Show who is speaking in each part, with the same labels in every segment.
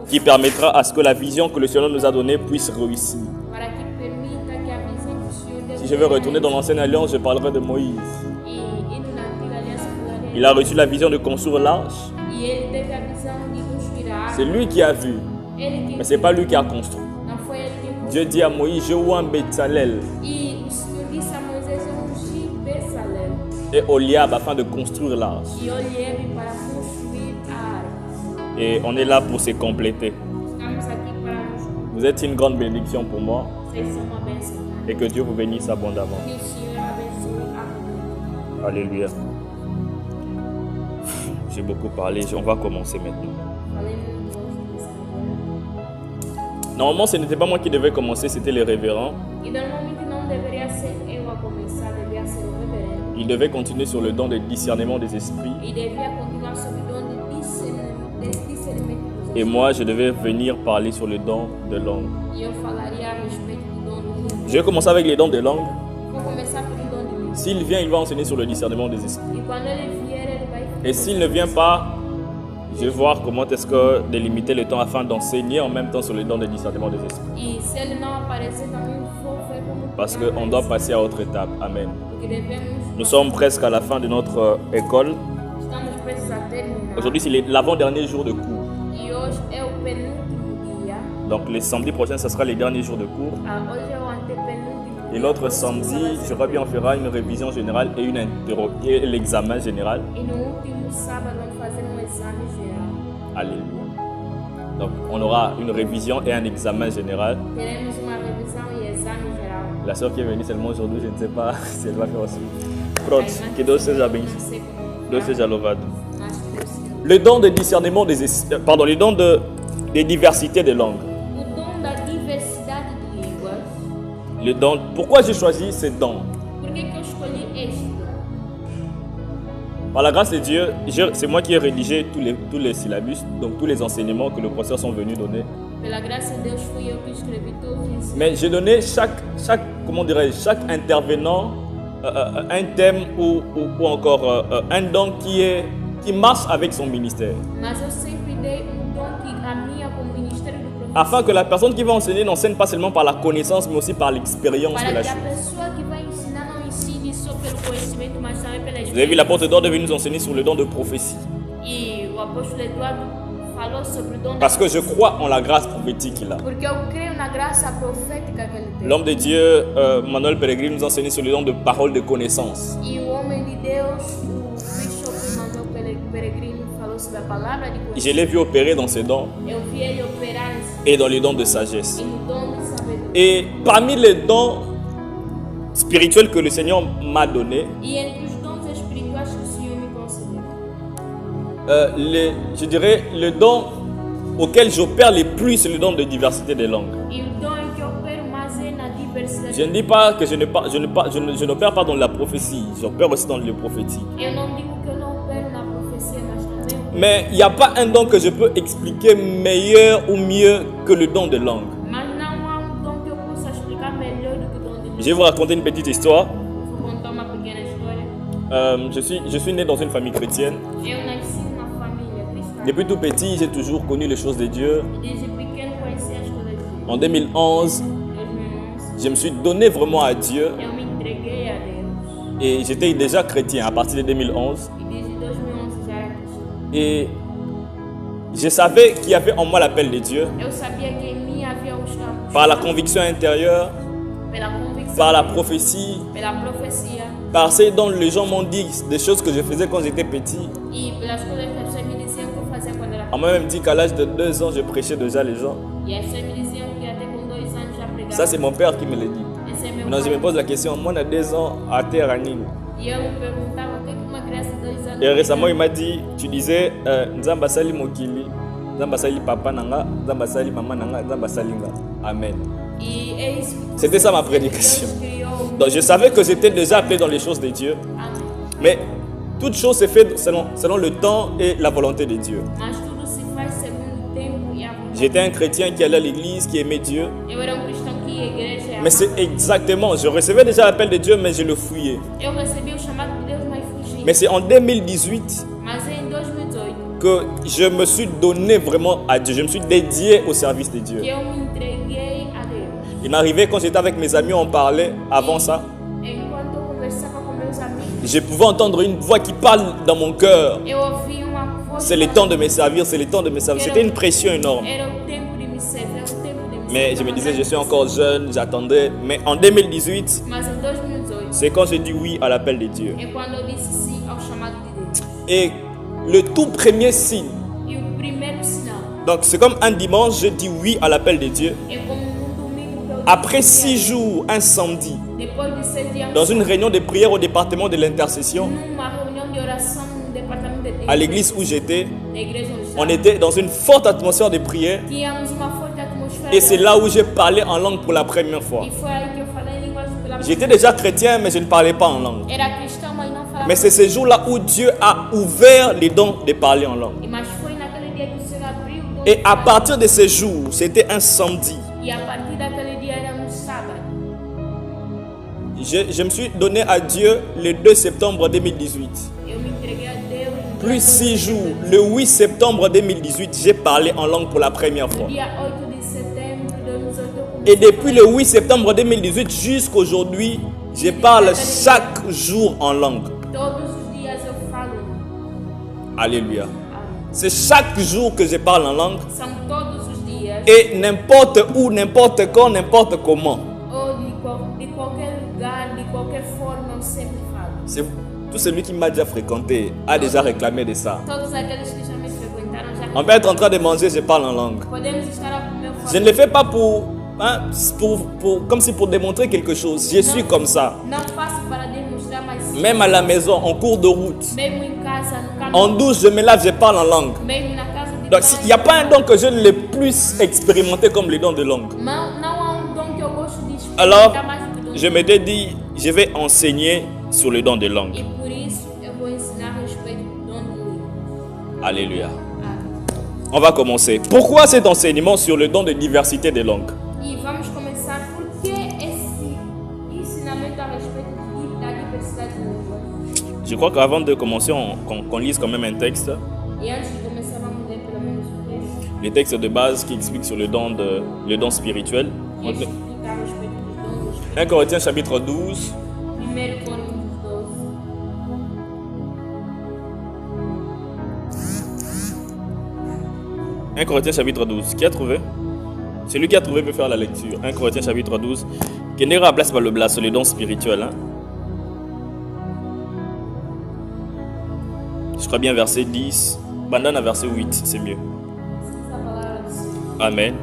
Speaker 1: qui permettra à ce que la vision que le Seigneur nous a donnée puisse réussir. Si je veux retourner dans l'ancienne alliance, je parlerai de Moïse. Il a reçu la vision de construire l'arche. C'est lui qui a vu, mais ce n'est pas lui qui a construit. Dieu dit à Moïse, je vois un Betsalel et Oliab afin de construire l'arche. Et on est là pour se compléter. Vous êtes une grande bénédiction pour moi. Et que Dieu vous bénisse abondamment. Alléluia. J'ai beaucoup parlé, on va commencer maintenant. Normalement, ce n'était pas moi qui devais commencer, c'était les révérends. Il devait continuer sur le don de discernement des esprits. Et moi, je devais venir parler sur le don de langue. Je vais commencer avec les dons de langue. S'il vient, il va enseigner sur le discernement des esprits. Et s'il ne vient pas, je vais voir comment est-ce que délimiter le temps afin d'enseigner en même temps sur le don de discernement des esprits. Parce qu'on doit passer à autre étape. Amen. Nous sommes presque à la fin de notre école. Aujourd'hui, c'est l'avant-dernier jour de cours. Donc, les samedis prochains, ce sera les derniers jours de cours. Et l'autre samedi, je crois bien, on fera une révision générale et l'examen général. Alléluia. Donc, on aura une révision et un examen général. La soeur qui est venue seulement aujourd'hui, je ne sais pas si elle va faire aussi. Que Dieu seja abençoe. Dieu seja louvado. Le don de discernement des esprits, pardon, le don de diversité de langues. Le don. Pourquoi j'ai choisi ce don? Par la grâce de Dieu, c'est moi qui ai rédigé tous les syllabus, donc tous les enseignements que le professeur sont venus donner. Mais j'ai donné chaque intervenant un thème ou encore un don qui marche avec son ministère. Afin que la personne qui va enseigner n'enseigne pas seulement par la connaissance, mais aussi par l'expérience de la chose. Vous avez vu, l'apôtre Edouard devait nous enseigner sur le don de prophétie. Parce que je crois en la grâce prophétique qu'il a. L'homme de Dieu, Manuel Peregrine, nous a enseigné sur le don de parole de connaissance. Je l'ai vu opérer dans ses dons et dans les dons de sagesse. Et parmi les dons spirituels que le Seigneur m'a donnés, je dirais le don auquel j'opère le plus, c'est le don de diversité des langues. Je ne dis pas que je n'opère pas dans la prophétie, j'opère aussi dans le prophétique. Mais il n'y a pas un don que je peux expliquer meilleur ou mieux que le don de langue. Je vais vous raconter une petite histoire. Je suis né dans une famille chrétienne. Depuis tout petit, j'ai toujours connu les choses de Dieu. En 2011, je me suis donné vraiment à Dieu. Et j'étais déjà chrétien à partir de 2011. Et je savais qu'il y avait en moi l'appel de Dieu. Par la conviction intérieure, par la prophétie, par ce dont les gens m'ont dit des choses que je faisais quand j'étais petit. On m'a même dit qu'à l'âge de 2 ans, je prêchais déjà les gens. Ça, c'est mon père qui me l'a dit. Maintenant, je me pose la question, moi, à 2 ans, à terre, à Nîmes. Et récemment, il m'a dit, tu disais, Nzamba sali mokili, Nzamba sali papa nanga, Nzamba sali maman nanga, Nzamba sali nga. Amen. C'était ça ma prédication. Donc, je savais que j'étais déjà appelé dans les choses de Dieu. Mais toute chose s'est faite selon le temps et la volonté de Dieu. J'étais un chrétien qui allait à l'église, qui aimait Dieu. Mais c'est exactement, je recevais déjà l'appel de Dieu, mais je le fouillais. Mais c'est en 2018 que je me suis donné vraiment à Dieu. Je me suis dédié au service de Dieu. Il m'arrivait quand j'étais avec mes amis, on parlait avant ça. Je pouvais entendre une voix qui parle dans mon cœur. C'est le temps de me servir, c'est le temps de me servir. C'était une pression énorme. Mais je me disais, je suis encore jeune, j'attendais. Mais en 2018, c'est quand j'ai dit oui à l'appel de Dieu. Et le tout premier signe, donc c'est comme un dimanche, je dis oui à l'appel de Dieu. Après 6 jours, un samedi, dans une réunion de prière au département de l'intercession, à l'église où j'étais, on était dans une forte atmosphère de prière. Et c'est là où j'ai parlé en langue pour la première fois. J'étais déjà chrétien, mais je ne parlais pas en langue. Mais c'est ce jour-là où Dieu a ouvert les dons de parler en langue. Et à partir de ce jour, c'était un samedi. Je me suis donné à Dieu le 2 septembre 2018. Plus 6 jours, le 8 septembre 2018, j'ai parlé en langue pour la première fois. Et depuis le 8 septembre 2018 jusqu'à aujourd'hui, je parle chaque jour en langue. Alléluia. C'est chaque jour que je parle en langue. Et n'importe où, n'importe quand, n'importe comment. C'est tout celui qui m'a déjà fréquenté a déjà réclamé de ça. On peut être en train de manger, je parle en langue. Je ne le fais pas comme si pour démontrer quelque chose. Je suis comme ça. Même à la maison, en cours de route, en douche, je me lave, je parle en langue. Donc il n'y a pas un don que je ne l'ai plus expérimenté comme le don de langue. Alors, je m'étais dit, je vais enseigner sur le don de langue. Alléluia. On va commencer. Pourquoi cet enseignement sur le don de diversité de langues? Je crois qu'avant de commencer, qu'on lise quand même un texte. Le texte de base qui explique sur le don spirituel. 1 Corinthiens chapitre 12. 1 Corinthiens chapitre 12. Qui a trouvé? Celui qui a trouvé peut faire la lecture. 1 Corinthiens chapitre 12. Qui n'est pas place par le blas, le don spirituel. Hein? Je crois bien verset 10. Bandana verset 8, c'est mieux. Amen.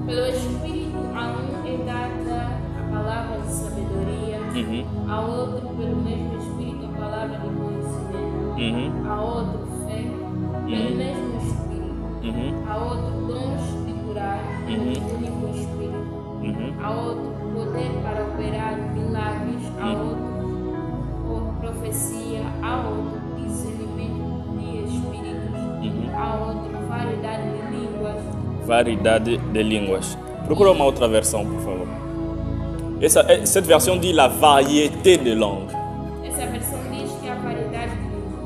Speaker 2: Pelo Espírito, a é dada a palavra de sabedoria, a outro, pelo mesmo Espírito, a palavra de conhecimento, a outro, fé, pelo mesmo Espírito, a outro, dons de curar, pelo único Espírito, a outro, poder para operar milagres, a outro, profecia, a outro, discernimento de espíritos, a outro, variedade de línguas.
Speaker 1: Variedade de línguas. Procure uma outra versão, por favor. Cette version dit la variété de langues.
Speaker 2: Essa versão diz que a variedade de línguas.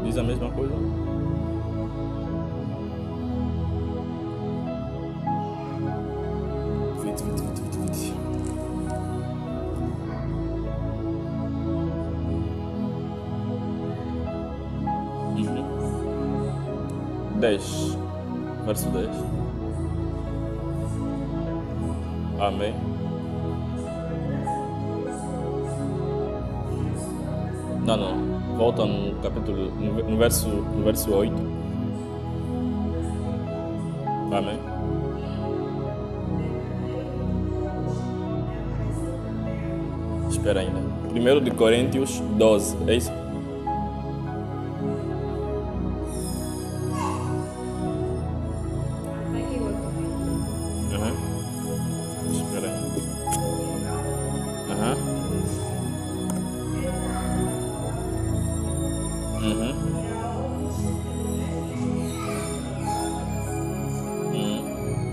Speaker 1: Diz a mesma coisa? Vite. 10, verso 10. Amém. Não. Volta no capítulo, no verso 8. Amém. Espera ainda. 1 de Coríntios 12, é isso? Espera aí.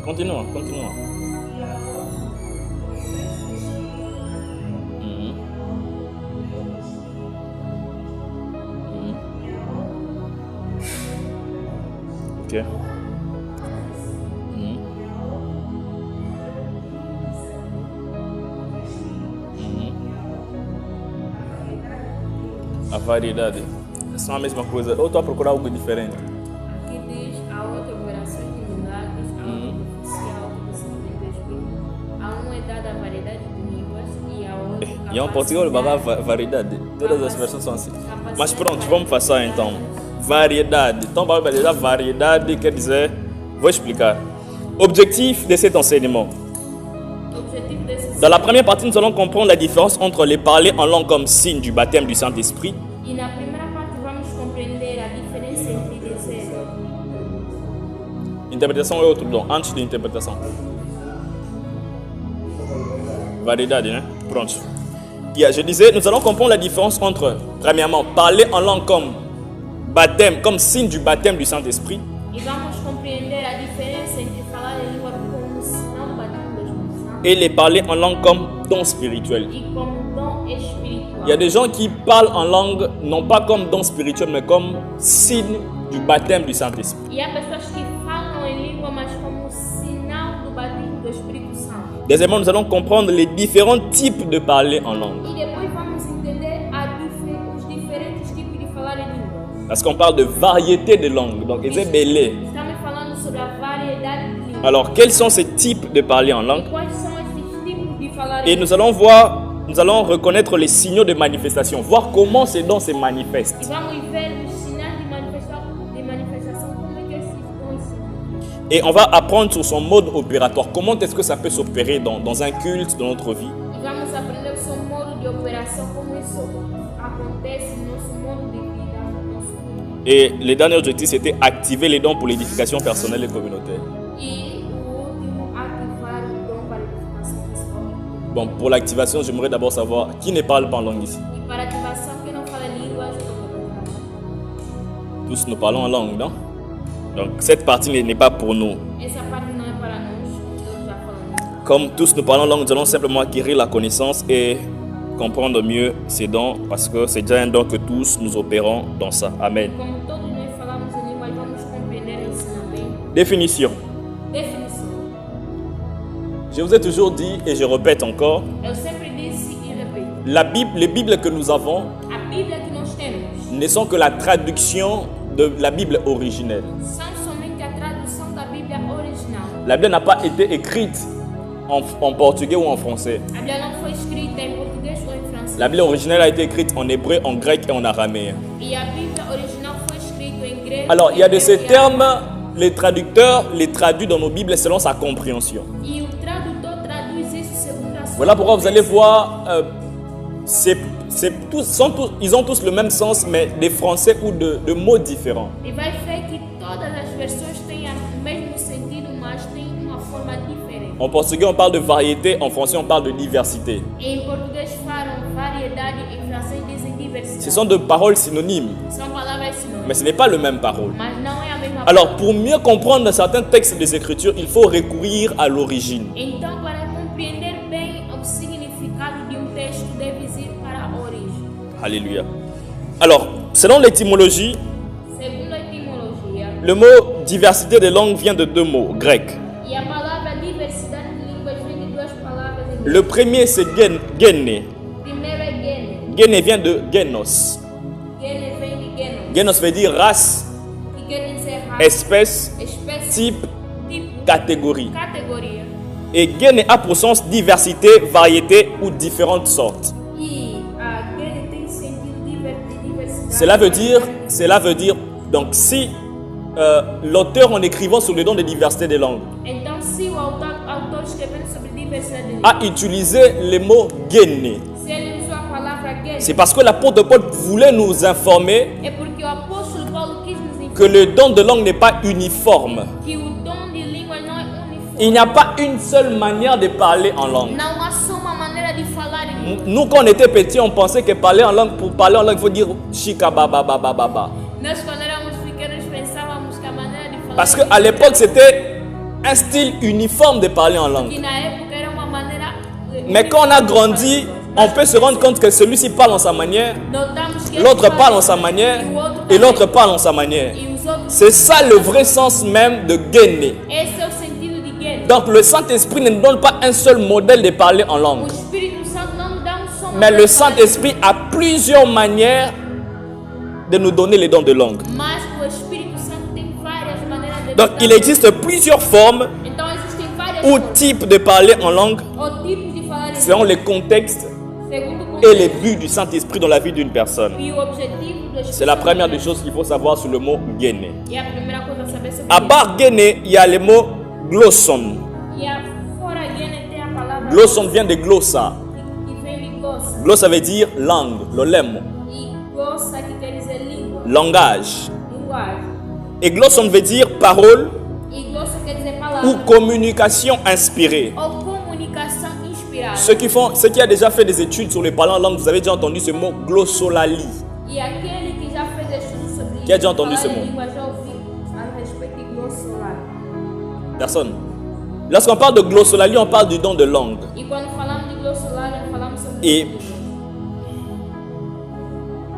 Speaker 1: Continua. Ok. A variedade. São a mesma coisa. Ou tu a procurar algo diferente?
Speaker 2: Aqui diz a outra operação de milagres, a outra oficial do Senhor do Espírito. A uma é dada a variedade de línguas e a outra.
Speaker 1: E é um português vai variedade. Todas as versões são assim. Mas pronto, vamos passar então. Variedade. Então, variedade quer dizer. Vou explicar. Objectif de cet enseignement. Dans la première partie, nous allons comprendre la différence entre les parler en langue comme signe du baptême du Saint-Esprit
Speaker 2: E na primeira parte vamos compreender a diferença entre dizer
Speaker 1: interprétation et autre dom, antes de interprétation. Variedade, né? Pronto. Yeah, je disais, nous allons comprendre la différence entre, premièrement, parler en langue comme baptême, comme signe du baptême du Saint-Esprit.
Speaker 2: e vamos compreender a diferença entre falar em língua como sinal do batismo do Espírito Santo
Speaker 1: Et les parler en langue comme don spirituel.
Speaker 2: e como dom espiritual.
Speaker 1: Il y a des gens qui parlent en langue, non pas comme don spirituel, mais comme signe du baptême du Saint-Esprit.
Speaker 2: E há pessoas que falam em língua, mas como sinal do batismo do Espírito Santo.
Speaker 1: Deuxièmement, nous allons comprendre les différents types de parler en langue.
Speaker 2: E depois vamos entender os diferentes tipos de falar em língua.
Speaker 1: Parce qu'on parle de variété de langues, donc ils belé.
Speaker 2: Estamos falando sobre a variedade de línguas.
Speaker 1: Alors, quels sont ces types de parler en langue?
Speaker 2: E quais são esses tipos de falar
Speaker 1: Et
Speaker 2: em
Speaker 1: nous allons voir, nous allons reconnaître les signaux de manifestation, voir comment ces dons se manifestent.
Speaker 2: E vamos ver os sinais de manifestação, como é que esses dons são.
Speaker 1: Et on va apprendre sur son mode opératoire, comment est-ce que ça peut s'opérer dans un culte, dans notre vie.
Speaker 2: E vamos aprender o seu modo de operação, como isso acontece no nosso modo de vida, no nosso mundo.
Speaker 1: Et le dernier objectif, c'était activer les dons pour l'édification personnelle et communautaire.
Speaker 2: E o último, ativar o dom para a edificação pessoal.
Speaker 1: Bon, pour l'activation, j'aimerais d'abord savoir qui ne parle pas en langue ici.
Speaker 2: E para a ativação, quem não fala línguas,
Speaker 1: Tous nous parlons en langue, non? Donc cette partie n'est pas pour nous.
Speaker 2: essa parte não é para nós, Deus já falando.
Speaker 1: Comme tous nous parlons en langue, nous allons simplement acquérir la connaissance et comprendre mieux ces dons, parce que c'est déjà un don que tous nous opérons dans ça. Amen.
Speaker 2: Como todos nós falamos em línguas, vamos compreender e ensinar bem.
Speaker 1: Définition.
Speaker 2: Definição.
Speaker 1: Je vous ai toujours dit, et je répète encore,
Speaker 2: Eu sempre disse e repito.
Speaker 1: les Bibles que nous avons
Speaker 2: A Bíblia que nós temos
Speaker 1: ne sont que la traduction de la Bible originelle.
Speaker 2: são somente a tradução da Bíblia original.
Speaker 1: La Bible n'a pas été écrite en portugais ou en français.
Speaker 2: A Bíblia não foi escrita em português ou em francês.
Speaker 1: La Bible originelle a été écrite en hébreu, en grec et en araméen.
Speaker 2: E a Bíblia original foi escrita em grego.
Speaker 1: Alors, il y a de ces
Speaker 2: hebreu e
Speaker 1: termes, les traducteurs les traduisent dans nos Bibles selon sa compréhension.
Speaker 2: E o tradutor traduz isso segundo a sua
Speaker 1: Voilà pourquoi vous allez
Speaker 2: compreensão.
Speaker 1: voir, ils ont tous le même sens, mais des français ou de mots différents.
Speaker 2: E vai ver que todas as versões têm o mesmo sentido, mas têm uma forma diferente.
Speaker 1: En portugais, on parle de variété, en français, on parle de diversité.
Speaker 2: Em português falam variedade, em francês dizem diversidade.
Speaker 1: Ce sont deux paroles synonymes,
Speaker 2: São palavras sinônimas,
Speaker 1: mais ce n'est pas le même parole.
Speaker 2: mas não é a mesma
Speaker 1: Alors, pour mieux comprendre certains textes des Écritures, il faut recourir à l'origine.
Speaker 2: Então, para compreender bem o significado de texto, deve ir para a origem.
Speaker 1: Alléluia. Alors, selon l'étymologie,
Speaker 2: Segundo a etimologia,
Speaker 1: le mot diversité des langues vient de deux mots grecs.
Speaker 2: e a palavra diversidade de línguas vem de duas palavras em
Speaker 1: Le premier, c'est gene.
Speaker 2: Primeiro é gene.
Speaker 1: Gene vient de genos.
Speaker 2: Gene vem de genos,
Speaker 1: Genos veut dire race,
Speaker 2: que quer dizer raça,
Speaker 1: espèce,
Speaker 2: espécie,
Speaker 1: type,
Speaker 2: tipo,
Speaker 1: catégorie.
Speaker 2: categoria.
Speaker 1: Et gene a pour sens diversité, variété ou différentes sortes.
Speaker 2: E a gene tem sentido de diversidade.
Speaker 1: Cela veut dire, donc si l'auteur en écrivant sur le don de diversité des langues
Speaker 2: Então, se o autor escrevendo sobre diversidade de línguas,
Speaker 1: a utilisé le mot gene,
Speaker 2: se ele usou a palavra gene,
Speaker 1: c'est parce que l'apôtre Paul voulait nous informer
Speaker 2: é porque o apóstolo Paulo quis nos informar
Speaker 1: que le don de langue n'est pas uniforme.
Speaker 2: que o dom de línguas não é uniforme.
Speaker 1: Il n'y a pas une seule manière de parler en langue.
Speaker 2: Não há só uma maneira de falar em língua.
Speaker 1: Nous, quand on était petits, on pensait que parler en langue, pour parler en langue, il faut dire chika baba baba baba.
Speaker 2: Nós, quando éramos pequenos, pensávamos que a maneira de falar
Speaker 1: Parce qu'à l'époque, c'était un style uniforme de parler en
Speaker 2: que
Speaker 1: langue.
Speaker 2: na época era uma maneira.
Speaker 1: Mais quand on a grandi, on peut se rendre compte que celui-ci parle en sa manière,
Speaker 2: Notamos que
Speaker 1: l'autre
Speaker 2: eles
Speaker 1: parle en
Speaker 2: falam
Speaker 1: sa manière
Speaker 2: e o outro
Speaker 1: et
Speaker 2: também.
Speaker 1: l'autre parle en sa manière.
Speaker 2: E os outros
Speaker 1: C'est ça le vrai sens même de gêner.
Speaker 2: Esse é o sentido de gênero.
Speaker 1: Donc le Saint-Esprit ne nous donne pas un seul modèle de parler en langue.
Speaker 2: O Espírito Santo não nos dá só
Speaker 1: Mais le Saint-Esprit a plusieurs manières de nous donner les dons de langue.
Speaker 2: Mas o Espírito Santo tem várias maneiras de
Speaker 1: Donc il existe plusieurs formes
Speaker 2: Então existem várias
Speaker 1: ou
Speaker 2: formas
Speaker 1: types de parler en langue
Speaker 2: ou tipos de falar em
Speaker 1: selon les contextes
Speaker 2: segundo o
Speaker 1: et
Speaker 2: contexto
Speaker 1: les buts du Saint-Esprit dans la vie d'une personne.
Speaker 2: e o objetivo do Espírito
Speaker 1: C'est la
Speaker 2: Santo.
Speaker 1: première des choses qu'il faut savoir sur le mot gêner.
Speaker 2: E a primeira coisa a saber sobre
Speaker 1: À part gêner, il y a le mot glosson.
Speaker 2: E a fora gênero tem a palavra
Speaker 1: Glosson vient de glossa.
Speaker 2: que vem de glossa.
Speaker 1: Glossa veut dire langue, lolemo,
Speaker 2: E glossa que quer dizer língua,
Speaker 1: langage.
Speaker 2: linguagem.
Speaker 1: Et glosson veut dire parole
Speaker 2: E glossa quer dizer
Speaker 1: ou
Speaker 2: palavra
Speaker 1: communication inspirée.
Speaker 2: ou comunicação inspirada.
Speaker 1: Ceux qui a déjà fait des études sur le parler en langue, vous avez déjà entendu ce mot glossolalie.
Speaker 2: E aquele que já fez estudos sobre
Speaker 1: Quem já entendu
Speaker 2: falar
Speaker 1: esse
Speaker 2: em
Speaker 1: mot?
Speaker 2: língua já ouviu a respeito de glossolalia.
Speaker 1: Personne. Lorsqu'on parle de glossolalie, on parle du don de langue.
Speaker 2: E quando falamos de glossolalia, falamos sobre
Speaker 1: E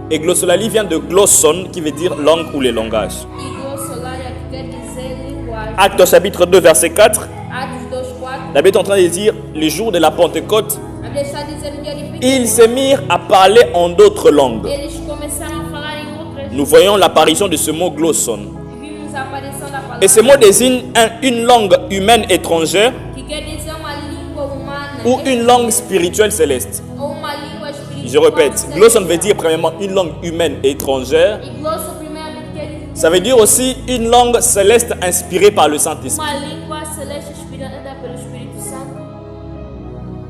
Speaker 1: Et glossolalie vient de glosson qui veut dire langue ou les langages.
Speaker 2: E glossolalia que quer dizer linguagem.
Speaker 1: Actes chapitre 2 verset 4.
Speaker 2: Atos 2:4.
Speaker 1: La Bible est en train de dire le jour de la Pentecôte,
Speaker 2: A Bíblia está dizendo dia de
Speaker 1: ils
Speaker 2: Pentecostes.
Speaker 1: se mirent à parler en d'autres langues.
Speaker 2: Eles começaram a falar em outras
Speaker 1: Nous voyons l'apparition de ce mot glosson.
Speaker 2: Vimos a aparição da palavra
Speaker 1: Et ce mot désigne une langue humaine étrangère
Speaker 2: que quer dizer uma língua humana
Speaker 1: ou une langue spirituelle céleste.
Speaker 2: ou uma língua espiritual.
Speaker 1: Je répète, glosson veut dire premièrement une langue humaine étrangère.
Speaker 2: E glossa primeiramente quer dizer
Speaker 1: Ça veut dire aussi une langue céleste inspirée par le Saint-Esprit.
Speaker 2: uma língua celeste inspirada pelo Espírito Santo.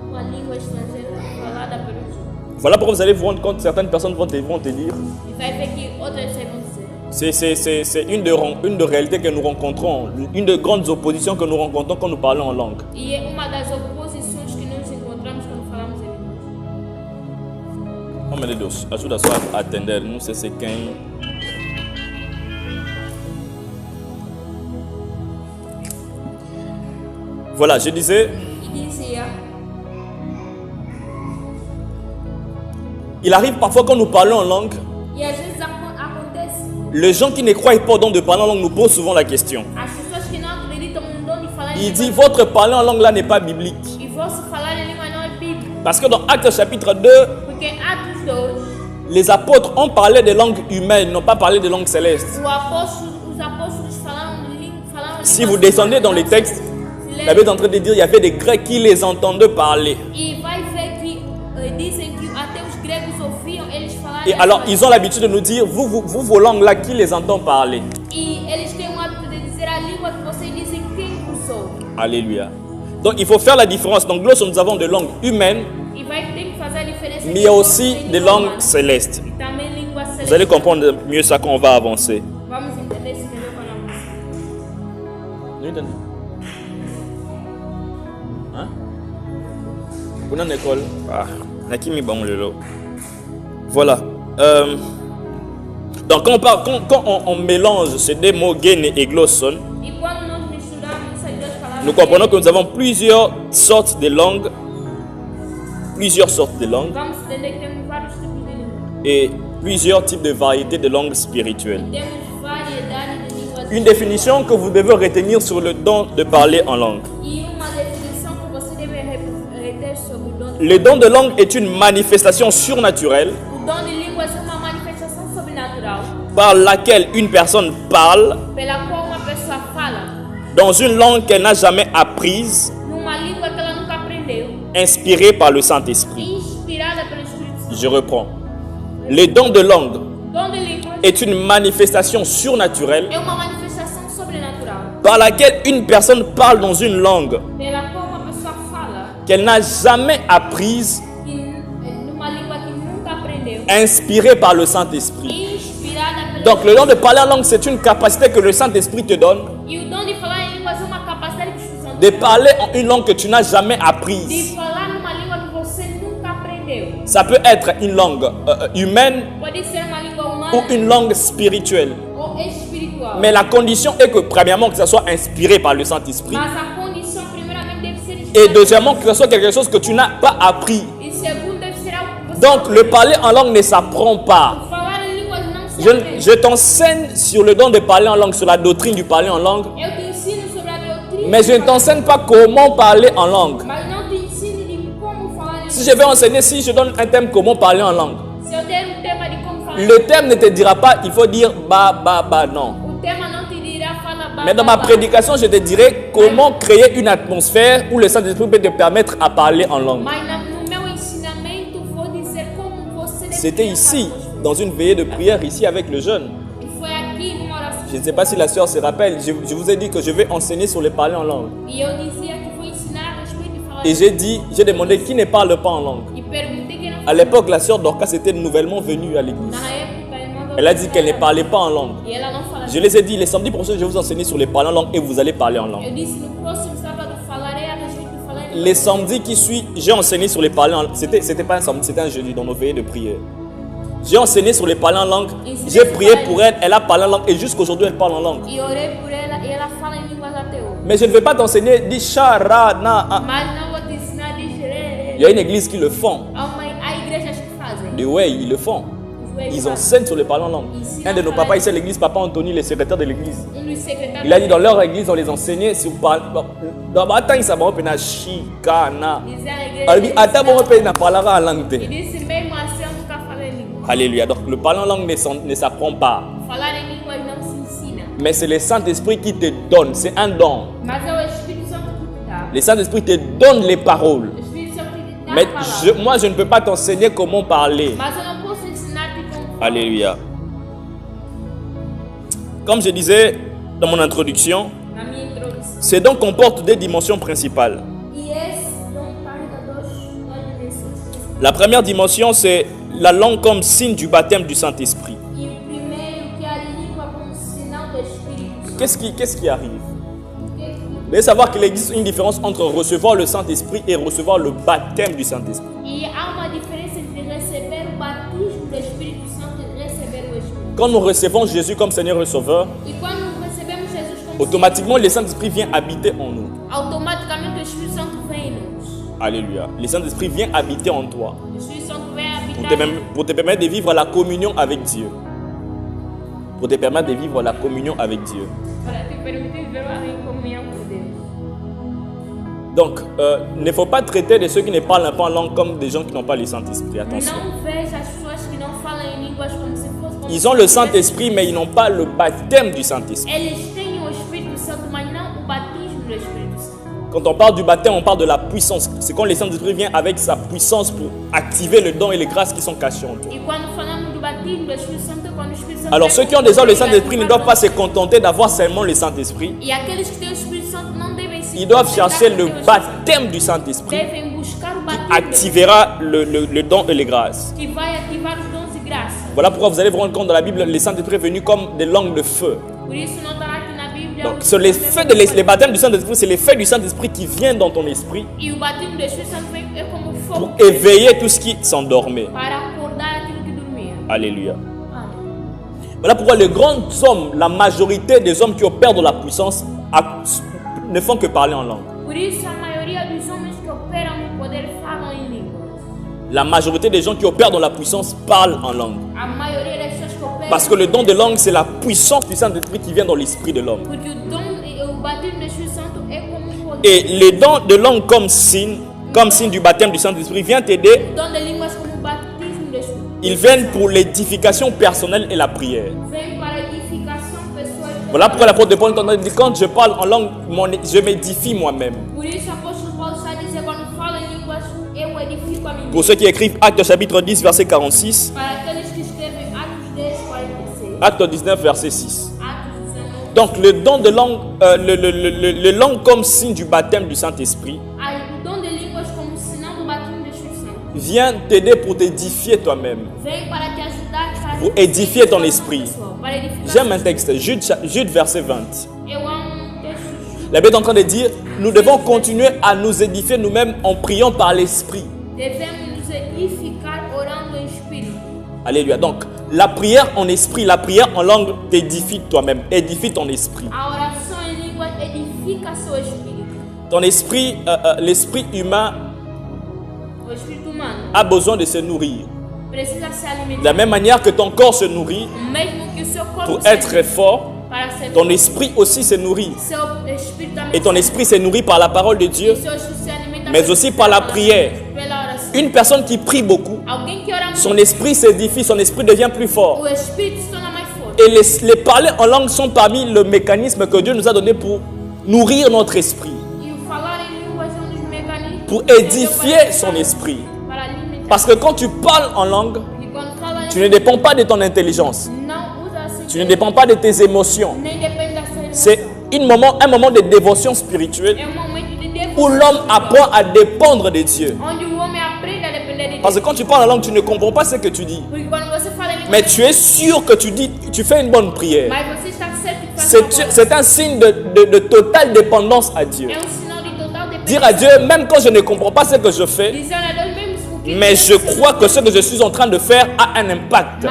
Speaker 2: Uma língua estrangeira falada pelo Espírito.
Speaker 1: Voilà pourquoi vous allez vous rendre compte, certaines personnes vont te dire,
Speaker 2: E vai ver que outras vão dizer.
Speaker 1: c'est une de réalités que nous rencontrons, une des grandes oppositions que nous rencontrons quand nous parlons en langue.
Speaker 2: E é uma das oposições que nós encontramos quando falamos em línguas.
Speaker 1: Oh meu Deus, ajuda só a atender, não sei se quem... Voilà, je disais,
Speaker 2: E dizia,
Speaker 1: il arrive parfois quand nous parlons en langue,
Speaker 2: e às vezes acontece,
Speaker 1: les gens qui ne croient pas au don de parler en langue nous posent souvent la question.
Speaker 2: as pessoas que não acreditam no dom de falar em
Speaker 1: Il dit,
Speaker 2: língua,
Speaker 1: votre parler en langue là n'est pas biblique.
Speaker 2: e vosso falar em língua não é bíblico.
Speaker 1: Parce que dans Actes chapitre 2,
Speaker 2: Porque em Atos 2,
Speaker 1: les apôtres ont parlé de langues humaines, n'ont pas parlé de langues célestes.
Speaker 2: os apóstolos falaram
Speaker 1: Si vous descendez dans les textes, la Bible est en train de dire qu'il y avait des Grecs qui les entendaient parler.
Speaker 2: E vai ver que dizem que até os gregos ouviam eles falarem.
Speaker 1: Et alors, ils ont l'habitude de nous dire, vous vos langues là, qui les entend parler?
Speaker 2: E eles têm o hábito de dizer a língua que vocês dizem quem vos ouve.
Speaker 1: Alléluia. Donc, il faut faire la différence. Dans Gloss, nous avons des langues humaines,
Speaker 2: E vai ter que fazer a diferença.
Speaker 1: mais il y a aussi des langues célestes.
Speaker 2: E também língua celeste.
Speaker 1: Vous allez comprendre mieux ça quand on va avancer.
Speaker 2: Vamos entender se entendeu quando avançar.
Speaker 1: Hein? Vous avez une école? Ah, Nakimi bon lelo. Voilà. Donc quand on mélange ces deux mots gêné et glosson,
Speaker 2: E quando nós misturamos essas duas palavras,
Speaker 1: nous comprenons que nous avons plusieurs sortes de langues,
Speaker 2: vamos entender que temos vários tipos de língua.
Speaker 1: et plusieurs types de variétés de langues spirituelles.
Speaker 2: Temos variedade de línguas.
Speaker 1: Une définition que vous devez retenir sur le don de parler en langue.
Speaker 2: E uma definição que você deve reter sobre o dom de
Speaker 1: Le don de langue est une manifestation surnaturelle
Speaker 2: O dom de línguas é uma manifestação sobrenatural
Speaker 1: par laquelle une personne parle
Speaker 2: pela qual uma pessoa fala
Speaker 1: dans une langue qu'elle n'a jamais apprise,
Speaker 2: numa língua que ela nunca aprendeu,
Speaker 1: inspirée par le Saint-Esprit.
Speaker 2: inspirada pelo Espírito Santo.
Speaker 1: Je reprends. Le don de langue
Speaker 2: Dom de línguas
Speaker 1: est une manifestation surnaturelle
Speaker 2: é uma manifestação sobrenatural
Speaker 1: par laquelle une personne parle dans une langue
Speaker 2: pela qual uma pessoa fala
Speaker 1: qu'elle n'a jamais apprise,
Speaker 2: numa língua que nunca aprendeu,
Speaker 1: inspirée par le Saint-Esprit.
Speaker 2: inspirada pelo
Speaker 1: Donc le don de parler en langue, c'est une capacité que le Saint-Esprit te donne
Speaker 2: E o dom de falar em línguas é uma capacidade que o Espírito Santo
Speaker 1: de
Speaker 2: te dá.
Speaker 1: parler en une langue que tu n'as jamais
Speaker 2: De
Speaker 1: apprise.
Speaker 2: falar numa língua que você nunca aprendeu.
Speaker 1: Ça peut être une langue humaine
Speaker 2: Pode ser uma língua humana
Speaker 1: ou une langue spirituelle.
Speaker 2: ou espiritual.
Speaker 1: Mais la condition est que premièrement que ça soit inspiré par le Saint-Esprit
Speaker 2: Mas a condição primeiramente deve ser
Speaker 1: et
Speaker 2: inspirada.
Speaker 1: deuxièmement que ce soit quelque chose que tu n'as pas appris.
Speaker 2: E segundo deve ser algo que você
Speaker 1: Donc le parler en langue ne s'apprend pas.
Speaker 2: Falar em línguas não se
Speaker 1: Je t'enseigne sur le don de parler en langue, sur la doctrine du parler en langue. Mais je ne t'enseigne pas comment parler en langue. Si je vais enseigner, si je donne un thème comment parler en langue, le thème ne te dira pas, il faut dire non. Mais dans ma prédication, je te dirai comment créer une atmosphère où le Saint-Esprit peut te permettre à parler en langue. C'était ici, dans une veillée de prière, ici avec le jeune. Je ne sais pas si la sœur se rappelle, je vous ai dit que je vais enseigner sur le parler en langue. Et j'ai demandé qui ne parle pas en langue. À l'époque, la sœur Dorcas était nouvellement venue à l'église. Elle a dit qu'elle ne parlait pas en langue. Je les ai dit, les samedis prochains, je vais vous enseigner sur les parler en langue et vous allez parler en langue. Les samedis qui suivent, j'ai enseigné sur les parler en langue. C'était pas un samedi, c'était un jeudi dans nos veillées de prière. J'ai enseigné sur les parler en langue. J'ai prié pour elle, elle a parlé en langue et jusqu'aujourd'hui elle parle en langue. Mais je ne vais pas t'enseigner dit charana. Il y a une église qui le font. Ils le font. Ils enseignent sur les parler en langue. Un de nos papas ici à l'église, Papa Anthony, le secrétaire de l'église. Il a dit dans leur église, on les enseignait sur parler. Dans la temps, ça va être chicana. Alléluia. Donc le parler en langue ne s'apprend pas. Mais c'est le Saint-Esprit qui te donne. C'est un don. Le Saint-Esprit te donne les paroles. Mais moi, je ne peux pas t'enseigner comment parler. Alléluia. Comme je disais dans mon introduction, ces dons comportent des dimensions principales. La première dimension, c'est la langue comme signe du baptême du Saint-Esprit. Qu'est-ce qui arrive? Vous devez savoir qu'il existe une différence entre recevoir le Saint-Esprit et recevoir le baptême du Saint-Esprit. Quand nous recevons Jésus comme Seigneur et Sauveur, automatiquement le Saint-Esprit vient habiter en nous. Alléluia. Le Saint-Esprit vient habiter en toi. Pour te permettre de vivre la communion avec Dieu. Pour te permettre de vivre la communion avec Dieu. Donc, il ne faut pas traiter de ceux qui ne parlent pas en langue comme des gens qui n'ont pas le Saint-Esprit. Attention. Ils ont le Saint-Esprit, mais ils n'ont pas le baptême du Saint-Esprit. Quand on parle du baptême, on parle de la puissance. C'est quand le Saint-Esprit vient avec sa puissance pour activer le don et les grâces qui sont cachées en toi. Alors ceux qui ont déjà le Saint-Esprit ne doivent pas se contenter d'avoir seulement le Saint-Esprit. Ils doivent chercher le baptême du Saint-Esprit qui activera le don et les grâces. Voilà pourquoi vous allez vous rendre compte dans la Bible, le Saint-Esprit est venu comme des langues de feu. Donc, c'est l'effet le baptême du Saint-Esprit, c'est l'effet du Saint-Esprit qui vient dans ton esprit pour éveiller tout ce qui s'endormait. Alléluia. Voilà pourquoi les grands hommes, la majorité des hommes qui opèrent dans la puissance ne font que parler en langue. La majorité des gens qui opèrent dans la puissance parlent en langue. Parce que le don de langue, c'est la puissance du Saint-Esprit qui vient dans l'esprit de l'homme. Et les dons de langue comme signe du baptême du Saint-Esprit vient t'aider. Ils viennent pour l'édification personnelle et la prière. Voilà pourquoi l'apôtre Paul dit quand je parle en langue, je m'édifie moi-même. Pour ceux qui écrivent Actes chapitre 10 verset 46, Acte 19 verset 6. Donc le don de langue, le langue comme signe du baptême du Saint-Esprit vient t'aider pour t'édifier toi-même, pour édifier ton esprit. J'aime un texte, Jude verset 20. La Bible est en train de dire, nous devons continuer à nous édifier nous-mêmes en priant par l'esprit. Alléluia. Donc, la prière en esprit, la prière en langue t'édifie toi-même, édifie ton esprit. Ton esprit, l'esprit humain a besoin de se nourrir. De la même manière que ton corps se nourrit pour être très fort, ton esprit aussi se nourrit. Et ton esprit se nourrit par la parole de Dieu, mais aussi par la prière. Une personne qui prie beaucoup, son esprit s'édifie, son esprit devient plus fort. Et les parler en langue sont parmi le mécanisme que Dieu nous a donné pour nourrir notre esprit, pour édifier son esprit. Parce que quand tu parles en langue, tu ne dépends pas de ton intelligence, tu ne dépends pas de tes émotions. C'est un moment de dévotion spirituelle où l'homme apprend à dépendre de Dieu. Parce que quand tu parles en langue, tu ne comprends pas ce que tu dis. Mais tu es sûr que tu fais une bonne prière. C'est un signe de totale dépendance à Dieu. Dire à Dieu, même quand je ne comprends pas ce que je fais, mais je crois que ce que je suis en train de faire a un impact.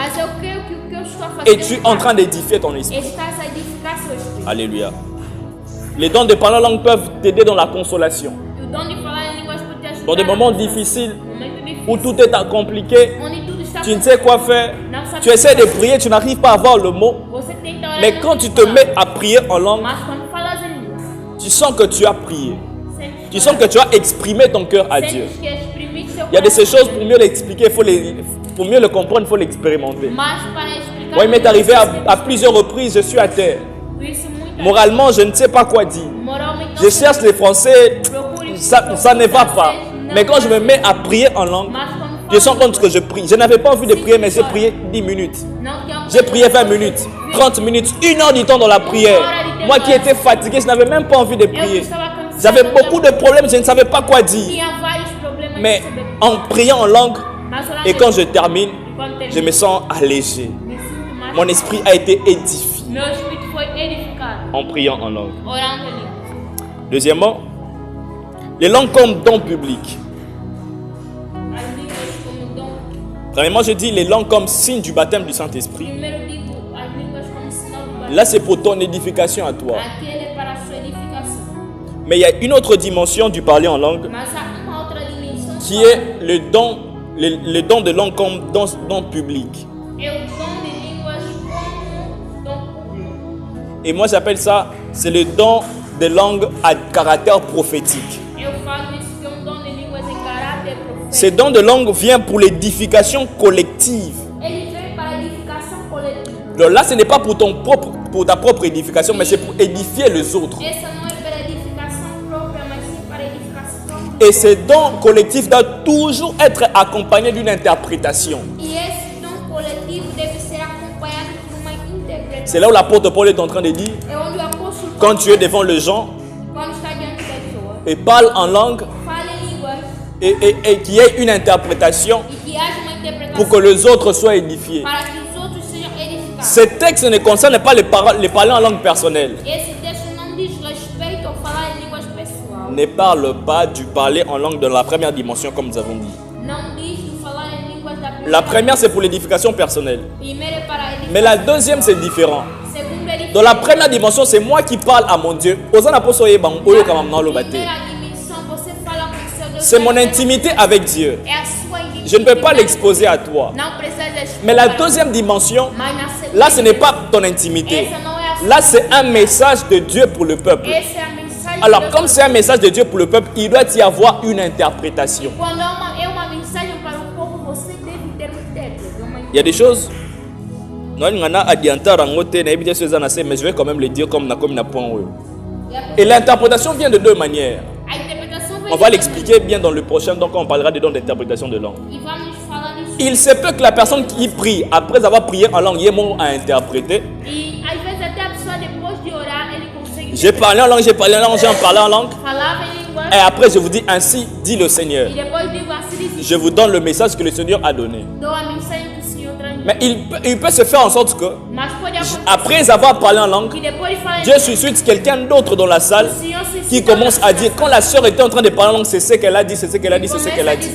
Speaker 1: Et tu es en train d'édifier ton esprit. Alléluia. Les dons de parler en langue peuvent t'aider dans la consolation. Dans des moments difficiles où tout est compliqué, tu ne sais quoi faire, tu essaies de prier, tu n'arrives pas à avoir le mot. Mais quand tu te mets à prier en langue, tu sens que tu as prié. Tu sens que tu as exprimé ton cœur à Dieu. Il y a de ces choses, pour mieux l'expliquer, pour mieux le comprendre, il faut l'expérimenter. Moi, il m'est arrivé à plusieurs reprises, je suis à terre. Moralement, je ne sais pas quoi dire. Je cherche les français, ça ne va pas. Mais quand je me mets à prier en langue, je sens compte que je prie. Je n'avais pas envie de prier, mais j'ai prié 10 minutes. J'ai prié 20 minutes, 30 minutes, 1 heure du temps dans la prière. Moi qui étais fatigué, je n'avais même pas envie de prier. J'avais beaucoup de problèmes, je ne savais pas quoi dire. Mais en priant en langue, et quand je termine, je me sens allégé. Mon esprit a été édifié en priant en langue. Deuxièmement, les langues comme don public. Premièrement, je dis les langues comme signe du baptême du Saint-Esprit. Là, c'est pour ton édification à toi. Mais il y a une autre dimension du parler en langue qui est le don de langue comme don public. Et moi, j'appelle ça, c'est le don de langue à caractère prophétique. Ce don de langue vient pour l'édification collective. Donc là, ce n'est pas pour ta propre édification, mais c'est pour édifier les autres. Et ce don collectif doit toujours être accompagné d'une interprétation. C'est là où l'apôtre Paul est en train de dire, quand tu es devant les gens et parle en langue et qu'il y ait une interprétation pour que les autres soient édifiés. Ce texte ne concerne pas les parler en langue personnelle. Ne parle pas du parler en langue de la première dimension comme nous avons dit. La première, c'est pour l'édification personnelle. Mais la deuxième, c'est différent. Dans la première dimension, c'est moi qui parle à mon Dieu. C'est mon intimité avec Dieu. Je ne peux pas l'exposer à toi. Mais la deuxième dimension, là, ce n'est pas ton intimité. Là, c'est un message de Dieu pour le peuple. Alors, comme c'est un message de Dieu pour le peuple, il doit y avoir une interprétation. Il y a des choses, mais je vais quand même le dire comme point. Et l'interprétation vient de deux manières. On va l'expliquer bien dans le prochain, donc on parlera des dons d'interprétation de langue. Il se peut que la personne qui prie, après avoir prié en langue, il y ait mot à interpréter. J'ai parlé en langue, j'ai parlé en langue. Et après, je vous dis, ainsi dit le Seigneur. Je vous donne le message que le Seigneur a donné. Mais il peut se faire en sorte que, après avoir parlé en langue, Dieu suscite quelqu'un d'autre dans la salle qui commence à dire, quand la sœur était en train de parler en langue, c'est ce qu'elle a dit, c'est ce qu'elle a dit, c'est ce qu'elle a dit.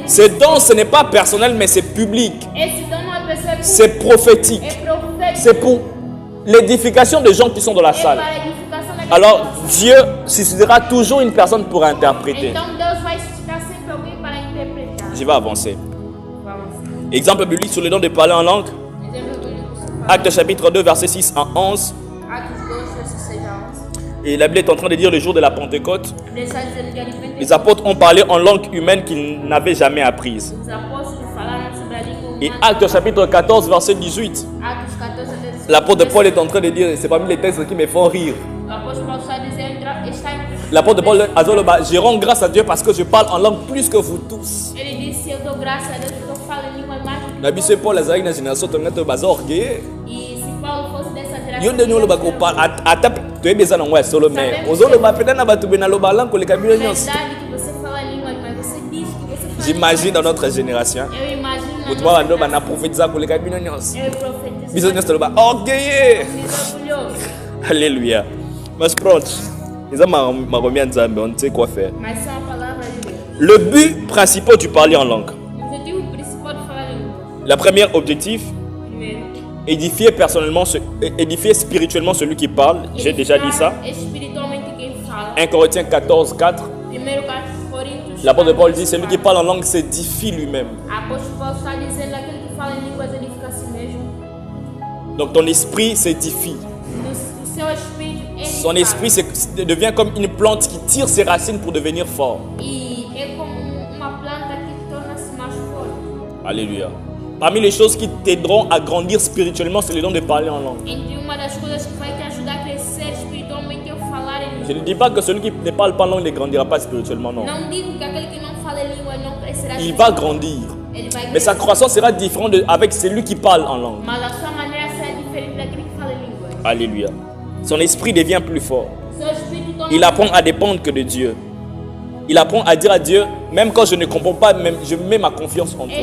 Speaker 1: Ce don, ce n'est pas personnel, mais c'est public. C'est prophétique. C'est pour l'édification des gens qui sont dans la salle. Alors, Dieu suscitera toujours une personne pour interpréter. Je vais avancer. Exemple biblique sur le don de parler en langue. Actes chapitre 2, verset 6 à 11. Et la Bible est en train de dire le jour de la Pentecôte, les apôtres ont parlé en langue humaine qu'ils n'avaient jamais apprise. Et Actes chapitre 14, verset 18, l'apôtre Paul est en train de dire, c'est parmi les textes qui me font rire. L'apôtre Paul a dit, je rends grâce à Dieu parce que je parle en langue plus que vous tous. La Bible c'est Paul, la génération de orgueilleux. Tu es bien dans le solo, mais j'imagine dans notre génération, on a prophétisé pour les cabinets. Alléluia. Mais je prends. On sait quoi faire. Le but principal du parler en langue. Le premier objectif, édifier spirituellement celui qui parle. J'ai déjà dit ça. 1 Corinthiens 14, 4. L'apôtre Paul dit, celui qui parle en langue s'édifie lui-même. Donc ton esprit s'édifie. Son esprit devient comme une plante qui tire ses racines pour devenir fort. Alléluia. Parmi les choses qui t'aideront à grandir spirituellement, c'est le don de parler en langue. Je ne dis pas que celui qui ne parle pas en langue ne grandira pas spirituellement, non. Il va grandir. Mais sa croissance sera différente avec celui qui parle en langue. Alléluia. Son esprit devient plus fort. Il apprend à dépendre que de Dieu. Il apprend à dire à Dieu, même quand je ne comprends pas, même, je mets ma confiance en toi.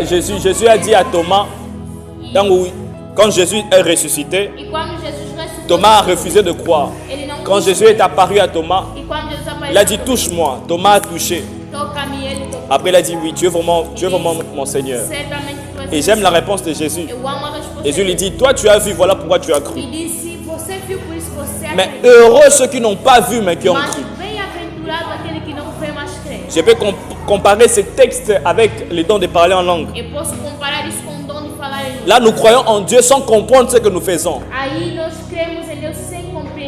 Speaker 1: Jésus a dit à Thomas, quand Jésus est ressuscité, Thomas a refusé de croire. Quand Jésus est apparu à Thomas, il a dit touche-moi. Thomas a touché. Après il a dit oui, tu es vraiment mon Seigneur. Et j'aime la réponse de Jésus. Jésus lui dit, toi tu as vu, voilà pourquoi tu as cru. Mais heureux ceux qui n'ont pas vu mais qui ont cru. Je peux comparer ces textes avec les dons de parler en langue. Là, nous croyons en Dieu sans comprendre ce que nous faisons.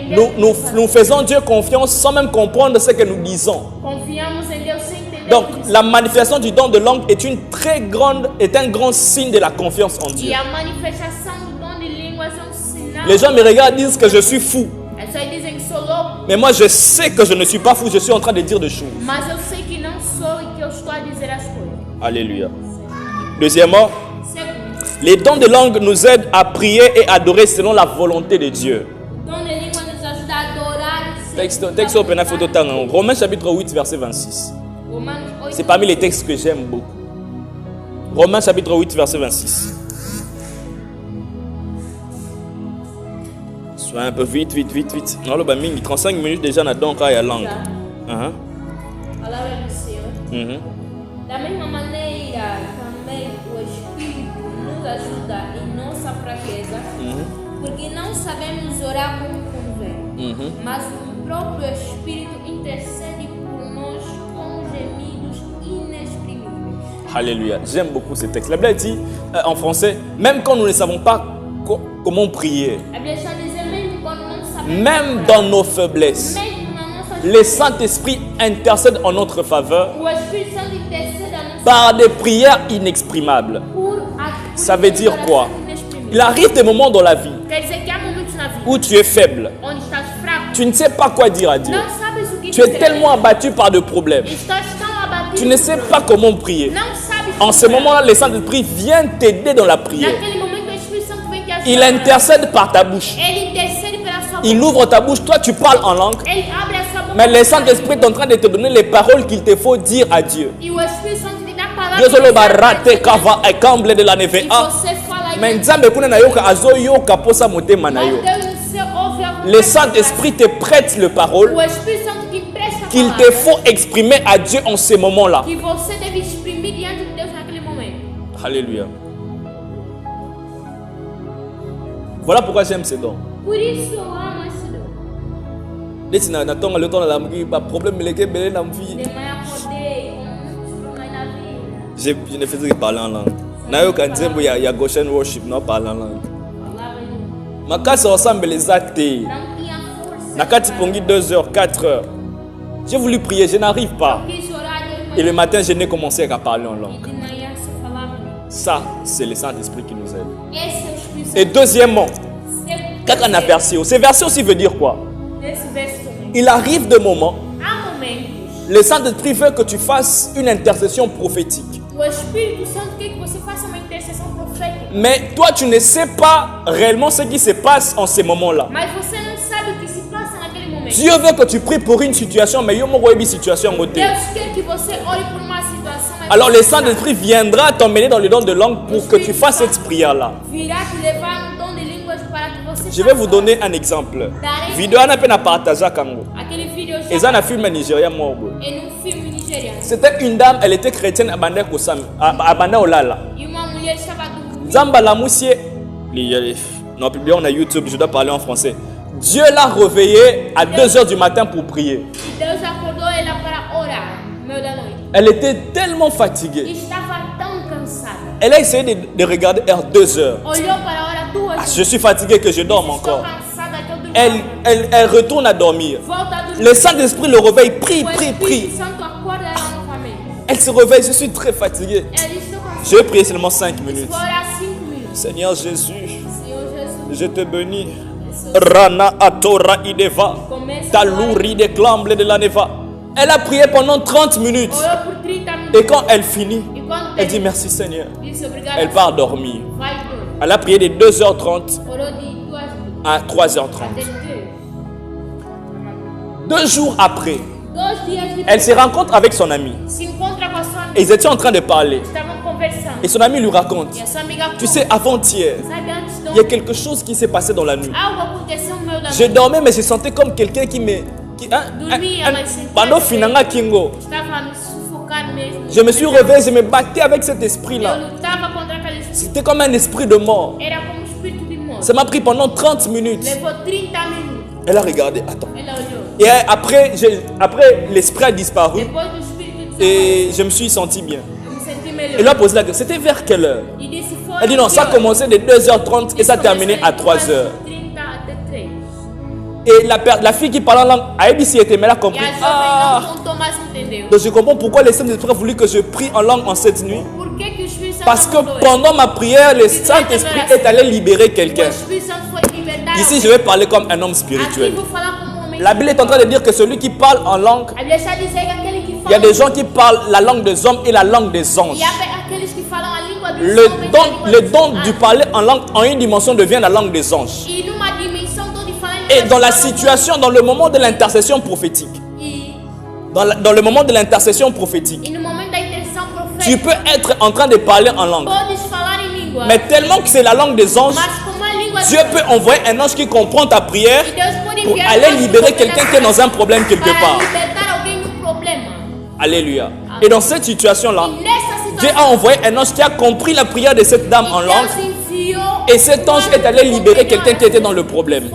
Speaker 1: Nous faisons Dieu confiance sans même comprendre ce que nous disons. Donc, la manifestation du don de langue est un grand signe de la confiance en Dieu. Les gens me regardent et disent que je suis fou. Mais moi, je sais que je ne suis pas fou, je suis en train de dire des choses. Alléluia. Deuxièmement, les dons de langue nous aident à prier et adorer selon la volonté de Dieu. Texte open photo tango. Romains chapitre 8 verset 26. C'est parmi les textes que j'aime beaucoup. Romains chapitre 8 verset 26. Sois un peu vite. Non, le baming 35 minutes déjà na donc à la langue.
Speaker 2: Da mesma maneira, também o Espírito nos ajuda em nossa fraqueza, porque não sabemos orar como convém, mas o próprio Espírito intercede por nós com gemidos inexprimíveis.
Speaker 1: Alléluia. J'aime beaucoup ce texte. La Bible dit en français, même quand nous ne savons pas comment prier, même dans nos faiblesses, le Saint-Esprit intercède en notre faveur par des prières inexprimables. Ça veut dire quoi? Il arrive des moments dans la vie où tu es faible. Tu ne sais pas quoi dire à Dieu. Tu es tellement abattu par des problèmes. Tu ne sais pas comment prier. En ce moment-là, le Saint-Esprit vient t'aider dans la prière. Il intercède par ta bouche. Il ouvre ta bouche. Toi, tu parles en langue. Mais le Saint-Esprit est en train de te donner les paroles qu'il te faut dire à Dieu. Dieu solo barate kava ekamble de la neve a. Mais nzambe kuna na yoka azo yoka posa motema na yo. Le Saint-Esprit te prête les paroles qu'il te faut exprimer à Dieu en ces moments-là. Alléluia. Voilà pourquoi j'aime ces dons. Je ne faisais que parler en langue. Il y a Goshen Worship, non, parler en langue. Ma casse ressemble les actes. Nakati Pongi 2 heures, 4 heures. J'ai voulu prier, je n'arrive pas. Et le matin, je n'ai commencé à parler en langue. Ça, c'est le Saint-Esprit qui nous aide. Et deuxièmement, quand on a versé, ce verset aussi veut dire quoi? Il arrive des moments, le Saint-Esprit veut que tu fasses une intercession prophétique. Mais toi, tu ne sais pas réellement ce qui se passe en ces moments-là. Dieu veut que tu pries pour une situation, mais il y a une situation. Alors le Saint-Esprit viendra t'emmener dans le don de langue pour que tu fasses cette prière-là. Je vais vous donner un exemple. Vidéo n'a pas partagé à Kango. Et ça, on a filmé Nigeria. C'était une dame, elle était chrétienne à Banda Olala. Zamba la moussier. Non, on a YouTube, je dois parler en français. Dieu l'a réveillée à 2 heures du matin pour prier. Elle était tellement fatiguée. Elle a essayé de regarder vers 2 heures. Ah, je suis fatigué que je dorme encore. Elle retourne à dormir. Le Saint-Esprit le réveille, prie. Elle se réveille, je suis très fatigué. Je vais prier seulement 5 minutes. Seigneur Jésus, je te bénis. Rana Atora Ideva, Talouri de Clamble de la Neva. Elle a prié pendant 30 minutes. Et quand elle finit, elle dit merci Seigneur. Elle part dormir. Elle a prié de 2h30 à 3h30. 2 jours après, elle se rencontre avec son ami. Et ils étaient en train de parler. Et son ami lui raconte. Tu sais, avant-hier, il y a quelque chose qui s'est passé dans la nuit. Je dormais, mais je sentais comme quelqu'un qui me... Pendant Finanga Kingo, je me suis réveillé, je me battais avec cet esprit-là. C'était comme un esprit de mort. Ça m'a pris pendant 30 minutes. Elle a regardé, attends. Et après l'esprit a disparu. Et je me suis senti bien. Elle lui a posé la question, c'était vers quelle heure? Elle dit non, ça a commencé de 2h30 et ça a terminé à 3h. Et la fille qui parle en langue, elle a compris. Ah. Donc je comprends pourquoi le Saint-Esprit a voulu que je prie en langue en cette nuit. Parce que pendant ma prière, le Saint-Esprit est allé libérer quelqu'un. Ici, je vais parler comme un homme spirituel. La Bible est en train de dire que celui qui parle en langue, il y a des gens qui parlent la langue des hommes et la langue des anges. Le don du parler en langue en une dimension devient la langue des anges. Et dans la situation, dans le moment de l'intercession prophétique, dans le moment de l'intercession prophétique, tu peux être en train de parler en langue. Mais tellement que c'est la langue des anges, Dieu peut envoyer un ange qui comprend ta prière pour aller libérer quelqu'un qui est dans un problème quelque part. Alléluia. Et dans cette situation-là, Dieu a envoyé un ange qui a compris la prière de cette dame en langue. Et cet ange est allé libérer quelqu'un qui était dans le problème.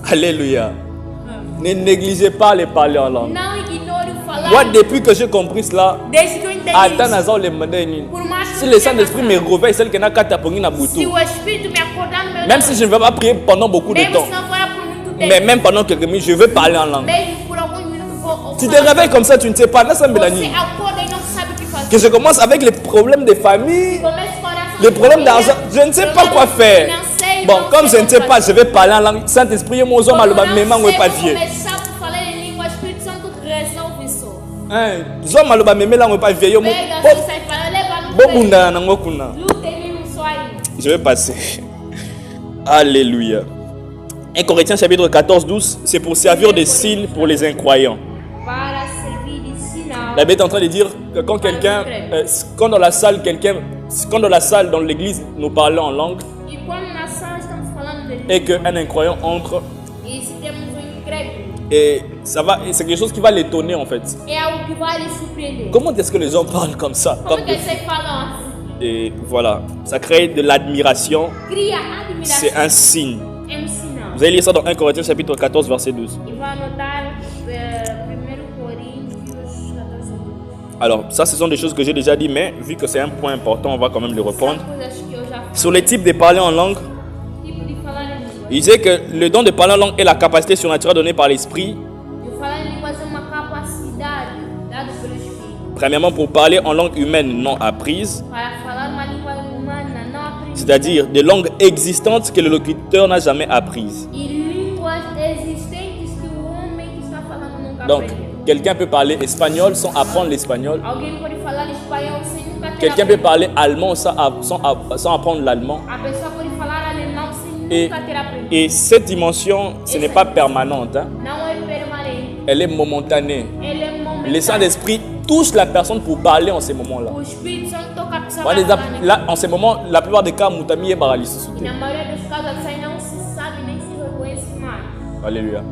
Speaker 1: Alléluia. Ne négligez pas les parler en langue. Moi, depuis que j'ai compris cela, si le Saint-Esprit me réveille, celle qui n'a qu'à taponner na boutou. Même si je ne vais pas prier pendant beaucoup de temps, mais même pendant quelques minutes, je veux parler en langue. Tu te réveilles comme ça, tu ne sais pas. Que je commence avec les problèmes de famille, les problèmes d'argent, je ne sais pas quoi faire. Bon, comme je ne sais pas, je vais parler en langue. Saint-Esprit, mon homme, le bâtiment n'est pas vieux. Zoma le bâtiment n'est pas vieux. Je vais passer. Alléluia. 1 Corinthiens chapitre 14, 12, c'est pour servir de signe pour les incroyants. La Bible est en train de dire que quand quelqu'un, quand dans la salle, dans l'église, nous parlons en langue, et qu'un incroyant entre, et ça va, c'est quelque chose qui va l'étonner en fait. Comment est-ce que les gens parlent comme ça? Et voilà, ça crée de l'admiration. C'est un signe. Vous allez lire ça dans 1 Corinthiens chapitre 14, verset 12.
Speaker 2: E vai anotar 1 Coríntios 14, 12.
Speaker 1: Alors, ça, ce sont des choses que j'ai déjà dit, mais vu que c'est un point important, on va quand même le reprendre.
Speaker 2: São coisas que eu já falei.
Speaker 1: Sur les types de parler en langue,
Speaker 2: Tipo de falar em línguas.
Speaker 1: il disait que le don de parler en langue est la capacité surnaturelle donnée par l'Esprit.
Speaker 2: De falar em línguas é uma capacidade dada pelo Espírito.
Speaker 1: Premièrement, pour parler en langue humaine non apprise,
Speaker 2: Para falar uma língua humana não aprendida.
Speaker 1: c'est-à-dire des langues existantes que le locuteur n'a jamais apprises.
Speaker 2: E línguas existentes que o homem que está falando nunca
Speaker 1: Donc,
Speaker 2: aprendeu.
Speaker 1: quelqu'un peut parler espagnol sans apprendre l'espagnol.
Speaker 2: Alguém pode falar espanhol sem nunca ter
Speaker 1: Quelqu'un peut
Speaker 2: aprendido.
Speaker 1: parler allemand sans apprendre l'allemand.
Speaker 2: A pessoa pode falar alemão sem
Speaker 1: Et,
Speaker 2: nunca ter aprendido.
Speaker 1: et cette dimension, ce n'est pas permanente, hein.
Speaker 2: Não é permanente.
Speaker 1: Elle est momentanée.
Speaker 2: Ele é momentâneo.
Speaker 1: Le Saint-Esprit touche la personne pour parler en ces moments-là.
Speaker 2: O Espírito Santo toca a pessoa
Speaker 1: Par
Speaker 2: para
Speaker 1: exemple,
Speaker 2: falar.
Speaker 1: là, en ces moments, la plupart des cas, Moutami est paralysie.
Speaker 2: E na maioria dos casos, a pessoa não se sabe nem se reconhece mais.
Speaker 1: Alléluia.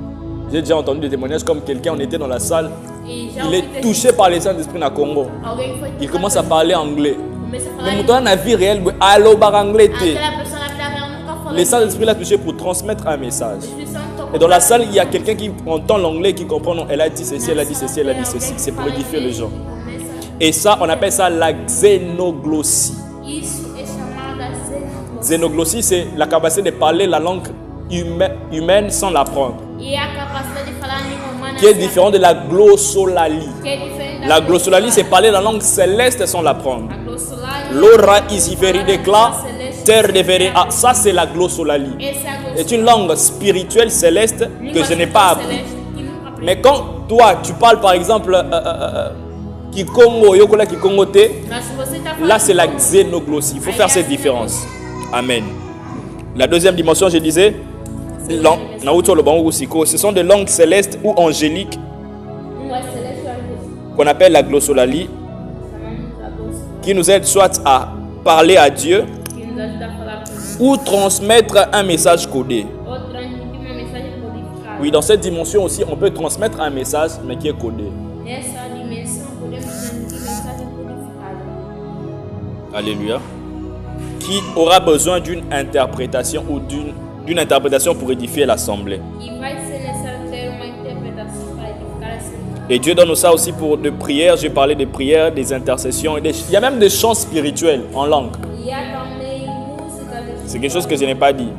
Speaker 1: J'ai déjà entendu des témoignages comme quelqu'un, on était dans la salle,
Speaker 2: E já
Speaker 1: il
Speaker 2: ouvi
Speaker 1: est touché par le Saint-Esprit na Congo.
Speaker 2: alguém que foi
Speaker 1: Il commence à parler anglais.
Speaker 2: começa a
Speaker 1: Mais
Speaker 2: falar
Speaker 1: Mouton a vie réelle, allo bar anglais. te.
Speaker 2: aquela pessoa na vida real nunca falou.
Speaker 1: Le Saint-Esprit l'a touché pour transmettre un message.
Speaker 2: O Espírito Santo tocou
Speaker 1: Et dans la
Speaker 2: para
Speaker 1: salle, il y a quelqu'un qui entend l'anglais, qui comprend, non, elle a dit ceci, elle a dit ceci, elle a dit ceci. C'est pour édifier les gens. Et ça, on appelle ça la xénoglossie.
Speaker 2: Isso é chamada xenofobia.
Speaker 1: Xénoglossie, c'est la capacité de parler la langue humaine sans l'apprendre,
Speaker 2: E a capacidade de falar a língua humana
Speaker 1: qui est différent de la glossolalie.
Speaker 2: que é diferente da
Speaker 1: La glossolalie, c'est parler la langue céleste sans l'apprendre.
Speaker 2: A glossolalie.
Speaker 1: L'ora isiveri decla, terre devere. Ah, ça c'est la glossolalie.
Speaker 2: Essa é a
Speaker 1: C'est
Speaker 2: glossolalie.
Speaker 1: une langue spirituelle céleste que je n'ai pas appris.
Speaker 2: Celeste que nunca aprendi.
Speaker 1: Mais quand toi, tu parles par exemple Kikongo, Yokola Kikongo te,
Speaker 2: Mas se você tá falando
Speaker 1: là c'est la xénoglossie. Il faut faire cette différence. Amen. La deuxième dimension, je disais, ce sont des langues célestes ou angéliques
Speaker 2: é celeste ou angélique.
Speaker 1: qu'on appelle la glossolalie,
Speaker 2: Chamamos a glossolalie.
Speaker 1: qui nous aident soit à parler à Dieu
Speaker 2: Que nos ajuda a falar com Deus.
Speaker 1: ou transmettre un message codé.
Speaker 2: Ou transmitir uma mensagem codificada.
Speaker 1: Oui, dans cette dimension aussi, on peut transmettre un message, mais qui est codé.
Speaker 2: Nessa dimensão, podemos transmitir mensagem codificada.
Speaker 1: Alléluia. Qui aura besoin d'une interprétation ou d'une interprétation pour édifier l'assemblée.
Speaker 2: E vai ser necessário ter uma interpretação para edificar essa língua.
Speaker 1: Et Dieu donne ça aussi pour de prières. J'ai parlé des prières, des intercessions. Il y a même des chants spirituels en langue.
Speaker 2: E há também música de
Speaker 1: C'est quelque chose que je n'ai pas dit.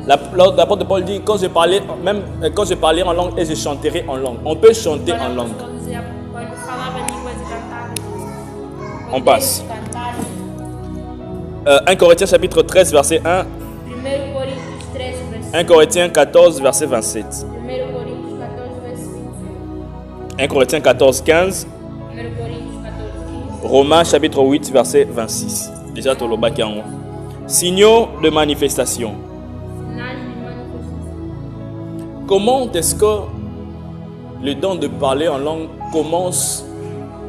Speaker 1: L'apôtre Paul dit, quand je parlais en langue et je chanterai en langue. On peut chanter en langue.
Speaker 2: Quando falava línguas e cantava.
Speaker 1: On passe.
Speaker 2: Cantar.
Speaker 1: 1 Corinthiens chapitre 13, verset 1.
Speaker 2: 1 Coríntios 13, verso
Speaker 1: 1 Corinthiens 14, verset 27.
Speaker 2: 1 Coríntios 14, verso 25.
Speaker 1: 1 Corinthiens 14, 15.
Speaker 2: 1 Coríntios 14, 15.
Speaker 1: Romains chapitre 8, verset 26. Déjà, tu l'as dit en haut. Signaux de manifestation.
Speaker 2: Sinais de manifestação.
Speaker 1: Comment est-ce que le don de parler en langue commence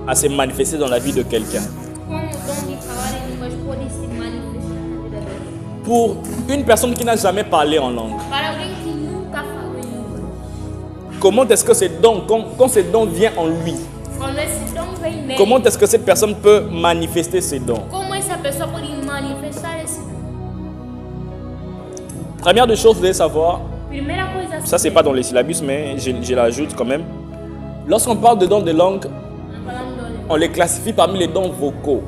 Speaker 1: à se manifester dans la vie de quelqu'un?
Speaker 2: Como o dom de falar em línguas pode se manifestar na vida dele?
Speaker 1: Pour une personne qui n'a jamais parlé en langue,
Speaker 2: Para alguém que nunca falou em línguas.
Speaker 1: comment est-ce que ce don, quand ce don vient en lui,
Speaker 2: Quando esse dom vem nele,
Speaker 1: comment est-ce que cette personne peut manifester ces dons?
Speaker 2: como essa pessoa pode manifestar esse dom?
Speaker 1: Première des choses, vous devez savoir,
Speaker 2: Primeira coisa
Speaker 1: ça c'est pas dans les syllabus, mais je l'ajoute quand même. Lorsqu'on parle de dons de langue,
Speaker 2: Nós falamos do
Speaker 1: on les classifie parmi les dons vocaux.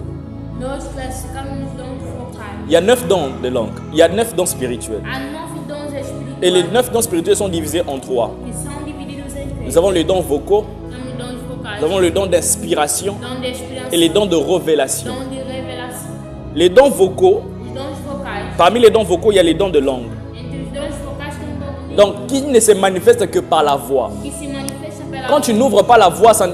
Speaker 2: Nós classificamos os dons vocais.
Speaker 1: Il y a 9 dons de langue, il y a 9 dons spirituels.
Speaker 2: Há 9 dons espirituais
Speaker 1: Et les 9 dons spirituels sont divisés en 3.
Speaker 2: que são divididos em 3.
Speaker 1: Nous avons les dons vocaux,
Speaker 2: Temos dons vocais,
Speaker 1: nous avons le don d'inspiration
Speaker 2: dom de inspiração,
Speaker 1: et les dons de révélation.
Speaker 2: dom de revelação.
Speaker 1: Les dons vocaux,
Speaker 2: Os dons vocais.
Speaker 1: parmi les dons vocaux, il y a les dons de langue.
Speaker 2: Entre os dons vocais tem um dom de
Speaker 1: Donc, qui ne se manifeste que par la voix.
Speaker 2: que se manifesta pela
Speaker 1: Quand tu n'ouvres pas la voix, ça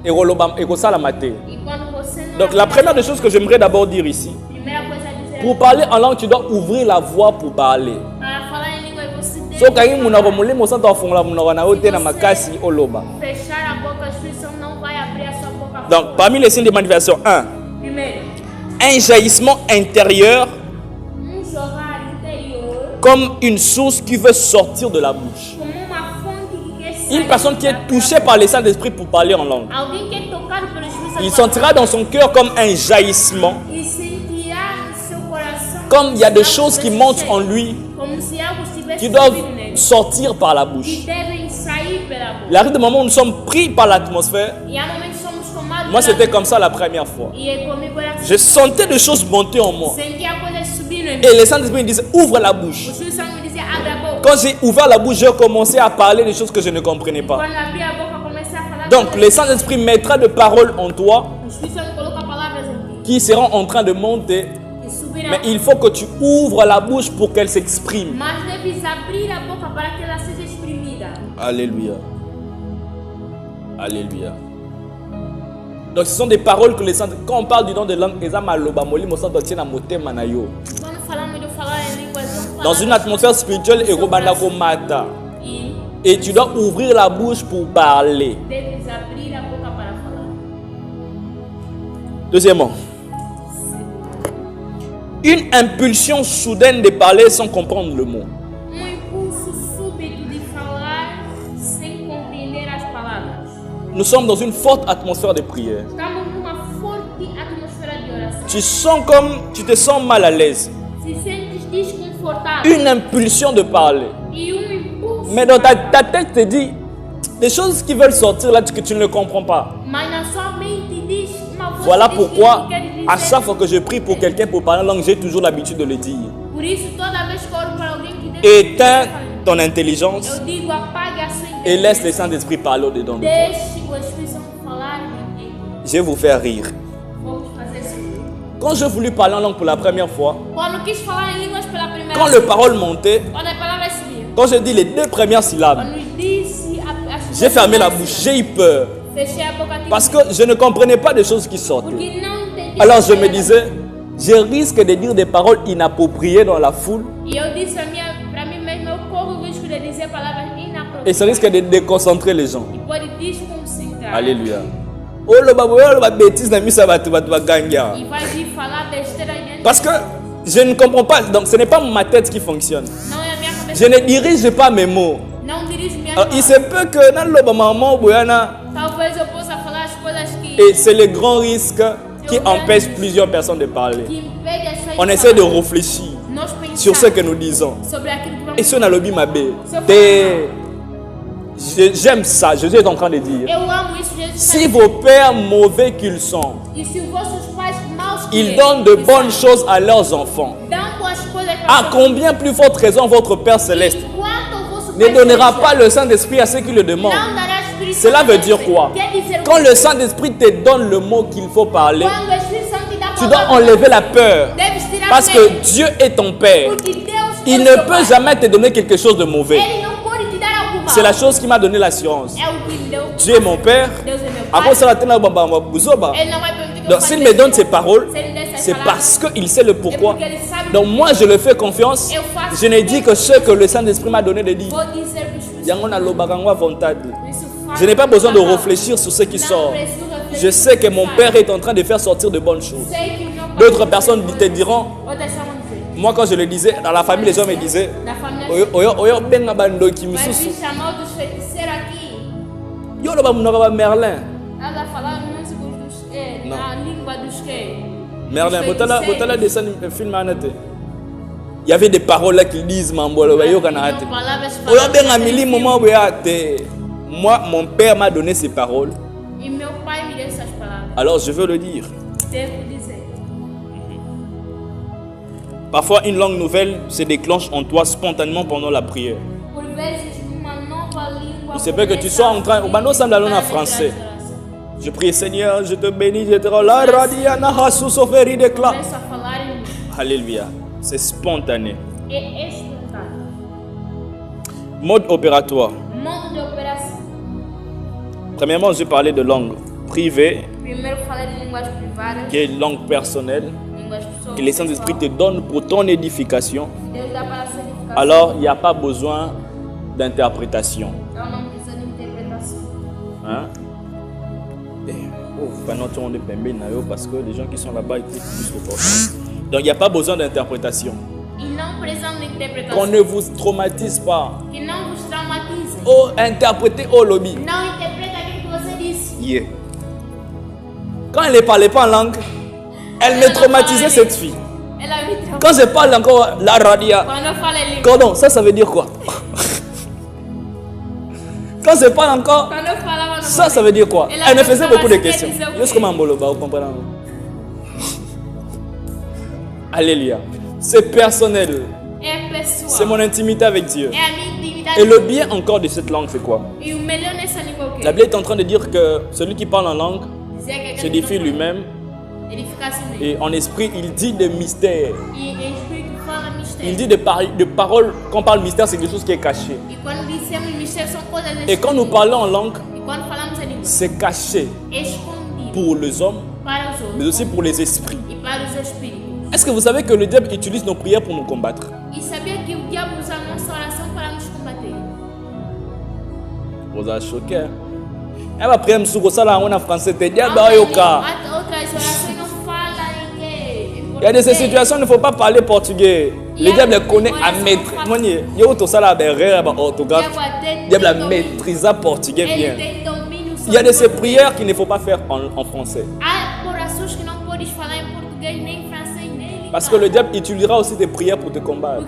Speaker 1: et ça la maté.
Speaker 2: E quando você não
Speaker 1: Donc, la première des choses que j'aimerais d'abord dire ici,
Speaker 2: primeira coisa a dizer
Speaker 1: pour parler en langue, tu dois ouvrir la voix pour parler.
Speaker 2: para falar em língua você deve
Speaker 1: So, quand il
Speaker 2: fechar a boca, a expressão não vai abrir a sua boca.
Speaker 1: Donc, parmi les signes de manifestation, 1,
Speaker 2: Primeiro,
Speaker 1: un jaillissement intérieur
Speaker 2: jorrar interior
Speaker 1: comme une source qui veut sortir de la bouche.
Speaker 2: como uma fonte que quer sair.
Speaker 1: Une personne qui est touchée par le Saint-Esprit pour parler en langue,
Speaker 2: Alguém que é tocado pelo Espírito
Speaker 1: il
Speaker 2: Santo
Speaker 1: sentira dans son cœur comme un jaillissement,
Speaker 2: e sentirá no seu coração
Speaker 1: comme il y a des choses qui montent en lui
Speaker 2: como se algo estivesse
Speaker 1: qui doivent
Speaker 2: subindo nele.
Speaker 1: sortir par la bouche.
Speaker 2: e devem sair pela boca.
Speaker 1: Il arrive des moments où nous sommes pris par l'atmosphère.
Speaker 2: E há momentos que somos tomados
Speaker 1: Moi,
Speaker 2: pela
Speaker 1: c'était comme ça la première fois.
Speaker 2: E comigo era assim.
Speaker 1: Je sentais des choses monter en moi.
Speaker 2: Sentia coisas subindo em mim.
Speaker 1: Et le Saint-Esprit me disait, ouvre la bouche.
Speaker 2: O Espírito Santo me dizia, abre a boca.
Speaker 1: Quand j'ai ouvert la bouche, j'ai commencé à parler des choses que je ne comprenais pas.
Speaker 2: Quando abri a boca, comecei a falar.
Speaker 1: Donc, le Saint-Esprit mettra de paroles en toi
Speaker 2: O Espírito Santo coloca palavras em ti.
Speaker 1: qui seront en train de monter.
Speaker 2: Que subirão.
Speaker 1: Mais il faut que tu ouvres la bouche pour qu'elle s'exprime.
Speaker 2: Mas deves abrir a boca para que ela seja exprimida.
Speaker 1: Alléluia. Alléluia. Donc, ce sont des paroles que les saints. Quand on parle du don de langue,
Speaker 2: Quando falamos de falar em línguas, vamos falar
Speaker 1: dans une atmosphère spirituelle, et tu dois ouvrir la bouche pour parler.
Speaker 2: deves abrir a boca para falar.
Speaker 1: Deuxièmement, une impulsion soudaine de parler sans comprendre le mot.
Speaker 2: Impulso súbito de falar sem compreender as palavras.
Speaker 1: Nous sommes dans une forte atmosphère de prière.
Speaker 2: Estamos numa forte atmosfera de oração.
Speaker 1: Tu te sens mal à l'aise.
Speaker 2: Se sentes desconfortável
Speaker 1: Une impulsion de parler.
Speaker 2: e impulso,
Speaker 1: Mais dans ta tête te dit des choses qui veulent sortir là que tu ne comprends pas.
Speaker 2: mas na sua mente diz uma voz
Speaker 1: Voilà
Speaker 2: diz
Speaker 1: pourquoi,
Speaker 2: que quer dizer.
Speaker 1: à chaque fois que je prie pour quelqu'un pour parler en langue, j'ai toujours l'habitude de le dire.
Speaker 2: Por isso, toda vez que oro para alguém que deve
Speaker 1: Éteins ton intelligence
Speaker 2: eu digo, apague a sua
Speaker 1: et laisse le
Speaker 2: inteligência.
Speaker 1: Saint-Esprit parler au-dedans de toi.
Speaker 2: Deixe o Espírito Santo falar em ti.
Speaker 1: Je vais vous faire rire.
Speaker 2: Vamos fazer isso.
Speaker 1: Quand j'ai voulu parler en langue pour la première fois,
Speaker 2: Quando quis falar em línguas pela primeira
Speaker 1: quand
Speaker 2: vez,
Speaker 1: les paroles montaient,
Speaker 2: quando as palavras subiam,
Speaker 1: quand je dis les deux premières syllabes,
Speaker 2: quando disse as
Speaker 1: j'ai fermé la bouche, j'ai eu peur.
Speaker 2: fechei a boca tipo,
Speaker 1: Parce que je ne comprenais pas des choses qui sortaient.
Speaker 2: porque não entendi.
Speaker 1: Alors je me disais, je risque de dire des paroles inappropriées dans la foule
Speaker 2: E eu disse para mim mesmo, eu corro o risco de dizer palavras
Speaker 1: et ça risque
Speaker 2: inapropriadas
Speaker 1: de déconcentrer les gens.
Speaker 2: e pode desconcentrar.
Speaker 1: Alléluia. Oh le bêtise na misa batu baganga.
Speaker 2: E vai vir falar besteira diante.
Speaker 1: Parce que je ne comprends pas, donc ce n'est pas ma tête qui fonctionne.
Speaker 2: Não é a minha cabeça.
Speaker 1: Je ne dirige pas mes mots.
Speaker 2: Não dirijo minha
Speaker 1: Alors, il se peut que dans le maman boyana
Speaker 2: Talvez eu possa falar as coisas
Speaker 1: et c'est le grand risque qui empêche plusieurs personnes de parler.
Speaker 2: que impedem as pessoas
Speaker 1: On essaie de réfléchir
Speaker 2: nós pensar
Speaker 1: sur ce que nous disons.
Speaker 2: sobre aquilo que vamos
Speaker 1: Et si on a le bimabé, j'aime ça, Jésus est en train de dire.
Speaker 2: Eu amo isso, Jesus.
Speaker 1: Si vos pères mauvais qu'ils sont,
Speaker 2: E se os vossos pais maus que
Speaker 1: ils donnent de bonnes choses à leurs enfants,
Speaker 2: dão boas coisas
Speaker 1: à
Speaker 2: para
Speaker 1: combien plus forte raison votre Père Céleste
Speaker 2: Enquanto o vosso
Speaker 1: ne
Speaker 2: Pai
Speaker 1: donnera
Speaker 2: Celestial
Speaker 1: pas le Saint-Esprit à ceux qui le demandent?
Speaker 2: não dará Espírito
Speaker 1: Cela
Speaker 2: Santo
Speaker 1: veut
Speaker 2: a
Speaker 1: dire
Speaker 2: você.
Speaker 1: quoi?
Speaker 2: Quer dizer o
Speaker 1: Quand
Speaker 2: quê?
Speaker 1: le Saint-Esprit te donne le mot qu'il faut parler,
Speaker 2: Quando o Espírito Santo te dá
Speaker 1: tu dois
Speaker 2: palavra,
Speaker 1: enlever la peur.
Speaker 2: deves tirar
Speaker 1: Parce
Speaker 2: medo.
Speaker 1: que Dieu est ton Père.
Speaker 2: Porque Deus
Speaker 1: Il
Speaker 2: é o
Speaker 1: ne
Speaker 2: seu
Speaker 1: peut
Speaker 2: Pai.
Speaker 1: jamais te donner quelque chose de mauvais.
Speaker 2: Ele não pode te dar algo
Speaker 1: C'est la
Speaker 2: mal.
Speaker 1: chose qui m'a donné l'assurance.
Speaker 2: É o que me deu.
Speaker 1: Dieu est mon Père.
Speaker 2: Deus é meu
Speaker 1: À
Speaker 2: Pai.
Speaker 1: cause de la tête, buzoba.
Speaker 2: Ele não vai permitir que eu
Speaker 1: Donc
Speaker 2: fale
Speaker 1: s'il me donne ces
Speaker 2: besteira.
Speaker 1: paroles,
Speaker 2: Se ele der essas
Speaker 1: c'est
Speaker 2: palavras,
Speaker 1: parce qu'il sait le pourquoi.
Speaker 2: é porque ele sabe
Speaker 1: Donc
Speaker 2: o
Speaker 1: moi je le fais confiance. Je ne dis que ce que le Saint-Esprit m'a donné de dire.
Speaker 2: Vou dizer pro Espírito
Speaker 1: Yango na lobakangwa vontade.
Speaker 2: Santo, isso faz
Speaker 1: Je n'ai pas besoin de
Speaker 2: palavra.
Speaker 1: réfléchir sur ce qui
Speaker 2: Não
Speaker 1: sort.
Speaker 2: preciso refletir
Speaker 1: Je sais que mon
Speaker 2: no
Speaker 1: Père est en train de faire sortir de bonnes choses.
Speaker 2: Sei que o meu Pai
Speaker 1: D'autres
Speaker 2: vai
Speaker 1: personnes
Speaker 2: fazer
Speaker 1: te
Speaker 2: coisas.
Speaker 1: diront,
Speaker 2: Outras chamam de
Speaker 1: moi quand je le disais, dans la famille les gens me disaient,
Speaker 2: na família.
Speaker 1: oyo benga bandoki
Speaker 2: Vai
Speaker 1: misusu.
Speaker 2: vir chamar outros feiticeiros aqui.
Speaker 1: Yo loba munoko ba Merlin.
Speaker 2: Ela falar músicos dos
Speaker 1: Não.
Speaker 2: na língua dos que.
Speaker 1: Merlin, botala dessin film anate. Il y avait des paroles là qui disent mambolo ba yo kana ate. Oyo benga mili moment boya te. Moi mon père m'a donné ces paroles.
Speaker 2: E meu pai me deu essas palavras.
Speaker 1: Alors je veux le dire.
Speaker 2: Devo dizer.
Speaker 1: Parfois une langue nouvelle se déclenche en toi spontanément pendant la prière.
Speaker 2: Por vezes uma nova língua.
Speaker 1: Il se peut que tu sois en train, au bano semble en français. Je prie Seigneur, je te bénis, je te rends la radia na hasu soferi de cla.
Speaker 2: Começa a falar em
Speaker 1: Alléluia. C'est spontané.
Speaker 2: é espontâneo.
Speaker 1: Mode opératoire.
Speaker 2: Modo de operação.
Speaker 1: Premièrement, je parlais de langue privée,
Speaker 2: Primeiro falei de línguas privadas,
Speaker 1: qui est langue personnelle,
Speaker 2: línguas pessoas.
Speaker 1: que le Saint-Esprit te donne pour ton édification.
Speaker 2: Deus dá para a sua edificação.
Speaker 1: Alors, il n'y a pas besoin d'interprétation.
Speaker 2: Então não precisa de interpretação.
Speaker 1: Hein? Pendant tout le monde est pembé, parce que les gens qui sont là-bas écoutent plus le portable. Donc, il n'y a pas besoin d'interprétation.
Speaker 2: E não precisam de interpretação.
Speaker 1: Qu'on ne vous traumatise pas.
Speaker 2: Que não vos traumatize.
Speaker 1: Oh, interpréter au lobby.
Speaker 2: Não interpreta aquilo que você disse.
Speaker 1: Yeah. Quand elle ne parlait pas en langue, elle me traumatisait cette fille.
Speaker 2: Ela me traumatiza.
Speaker 1: Quand je parle encore la radia,
Speaker 2: Quando eu falo em língua,
Speaker 1: cordon, ça veut dire quoi? Quand je parle encore, ça veut dire quoi? Elle me faisait beaucoup de questions. Juste comme un boloba, vous comprenez? Alléluia. C'est personnel. C'est mon intimité avec Dieu. Et le bien encore de cette langue, c'est quoi? La Bible est en train de dire que celui qui parle en langue s'édifie lui-même. Et en esprit, il dit des mystères. Il dit des paroles. Quand on parle mystère, c'est quelque chose qui est caché. Et quand nous parlons en langue, c'est caché pour les hommes, mais aussi pour les esprits. Est-ce que vous savez que le diable utilise nos prières pour nous combattre? Vous avez choqué. Elle va prier sur ça en français. Il y a des situations où il ne faut pas parler portugais. Le diable connaît à maîtriser. Il y a la maîtrise portugais bien. Il y a de ces prières qu'il ne faut pas faire en français. Parce que le diable utilisera aussi des prières pour te combattre.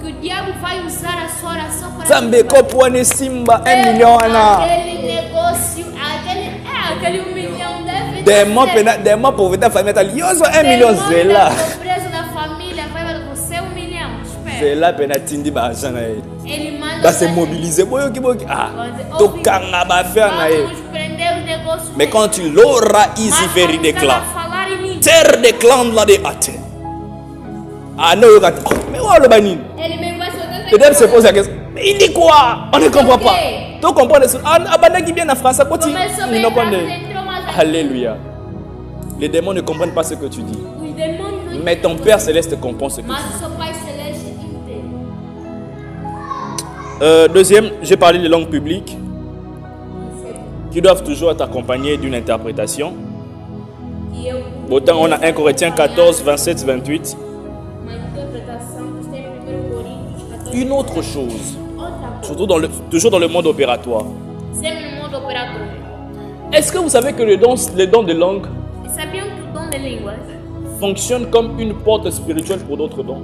Speaker 1: Zambe kopwane simba 1 million ana. Des mots pour ta famille t'as yozo 1 million zela. Zela penatindi ba jana e. Ba se mobiliser boyo kiboki ah. To kanga ba faire na e. Mais quand tu l'auras ici vers des clans. Terre des clans là de ate. Ah non, mais où le banin? Peut-être se pose la question. Mais il dit quoi? On ne comprend pas. Tu comprends les choses. Ah, qui vient en France, il ne connaît. Alléluia. Les démons ne comprennent pas ce que tu dis. Mais ton Père Céleste comprend ce que tu dis. Deuxième, j'ai parlé des langues publiques qui doivent toujours être accompagnées d'une interprétation. Autant on a 1 Corinthiens 14, 27, 28. Une autre chose, surtout toujours dans le monde opératoire. Est-ce que vous savez que les dons de langue fonctionnent comme une porte spirituelle pour d'autres dons?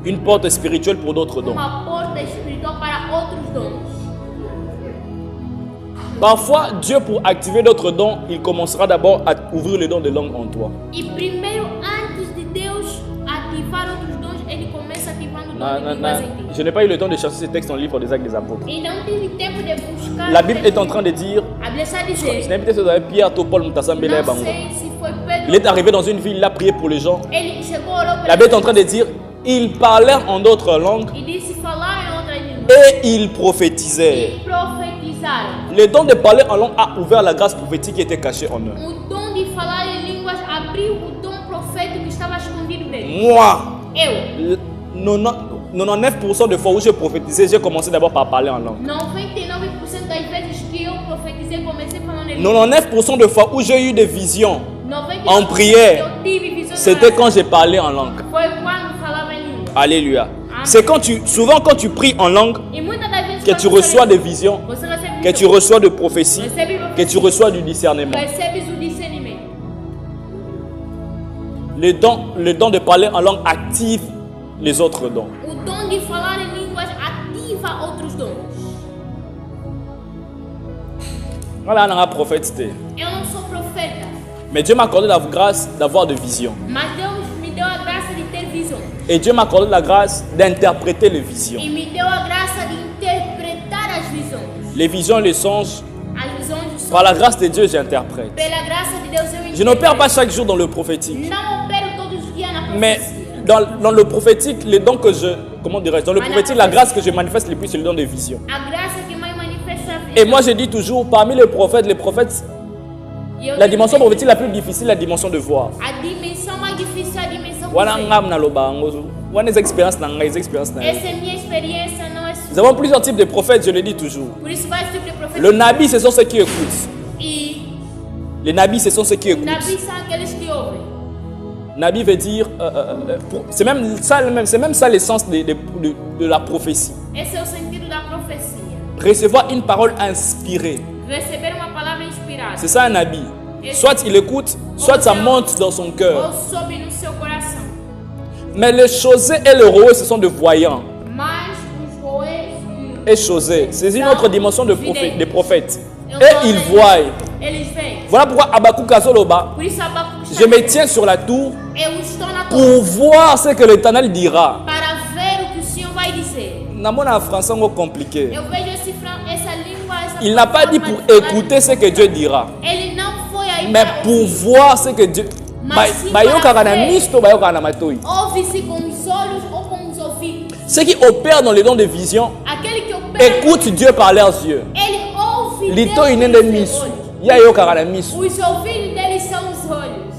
Speaker 1: Une porte spirituelle pour d'autres dons. Parfois, Dieu, pour activer d'autres dons, il commencera d'abord à ouvrir les dons de langue en toi. Je n'ai pas eu le temps de chercher ces textes dans le livre des Actes des Apôtres. La Bible est en train de dire, je n'ai pas dit Pierre, Paul, il est arrivé dans une ville, il a prié pour les gens. La Bible est en train de dire, il parlait en d'autres langues et il prophétisait. Le don de parler en langue a ouvert la grâce prophétique qui était cachée en eux. Moi, 99% de fois où j'ai prophétisé, j'ai commencé d'abord par parler en langue. 99% de fois où j'ai eu des visions en prière, c'était quand j'ai parlé en langue. Alléluia. C'est souvent quand tu pries en langue que tu reçois des visions, que tu reçois de prophéties, que tu reçois du discernement. Le don de parler en langue active les autres dons. Voilà, on a un prophète. Mais Dieu m'a accordé la grâce d'avoir des visions. Et Dieu m'a accordé la grâce d'interpréter les visions. Les visions et les songes, par la grâce de Dieu, j'interprète. Je n'opère pas chaque jour dans le prophétique. Mais dans le prophétique, les dons que dans le prophétique, la grâce que je manifeste le plus, c'est le don de vision. Et moi, je dis toujours, parmi les prophètes, la dimension prophétique la plus difficile, la dimension de voir. Nous avons plusieurs types de prophètes, je le dis toujours. Le nabi, ce sont ceux qui écoutent. Les nabis, ce sont ceux qui écoutent. Nabi veut dire, c'est même ça l'essence de la prophétie. Recevoir une parole inspirée. C'est ça un nabi. Soit il écoute, soit ça monte dans son cœur. Mais les chosés et les roués, ce sont des voyants. est chosé. C'est une autre dimension de des prophètes. Et ils voient. Voilà pourquoi Habakkuk Azoloba, je me tiens sur la tour pour voir ce que l'Éternel dira. Namona français est compliqué. Il n'a pas dit pour écouter ce que Dieu dira, mais pour voir ce que Dieu. Ceux qui opèrent dans les dons de vision écoutent Dieu par leurs yeux. Lito inende misu. Ya yo kara misu.
Speaker 2: Os ouvidos deles são os olhos.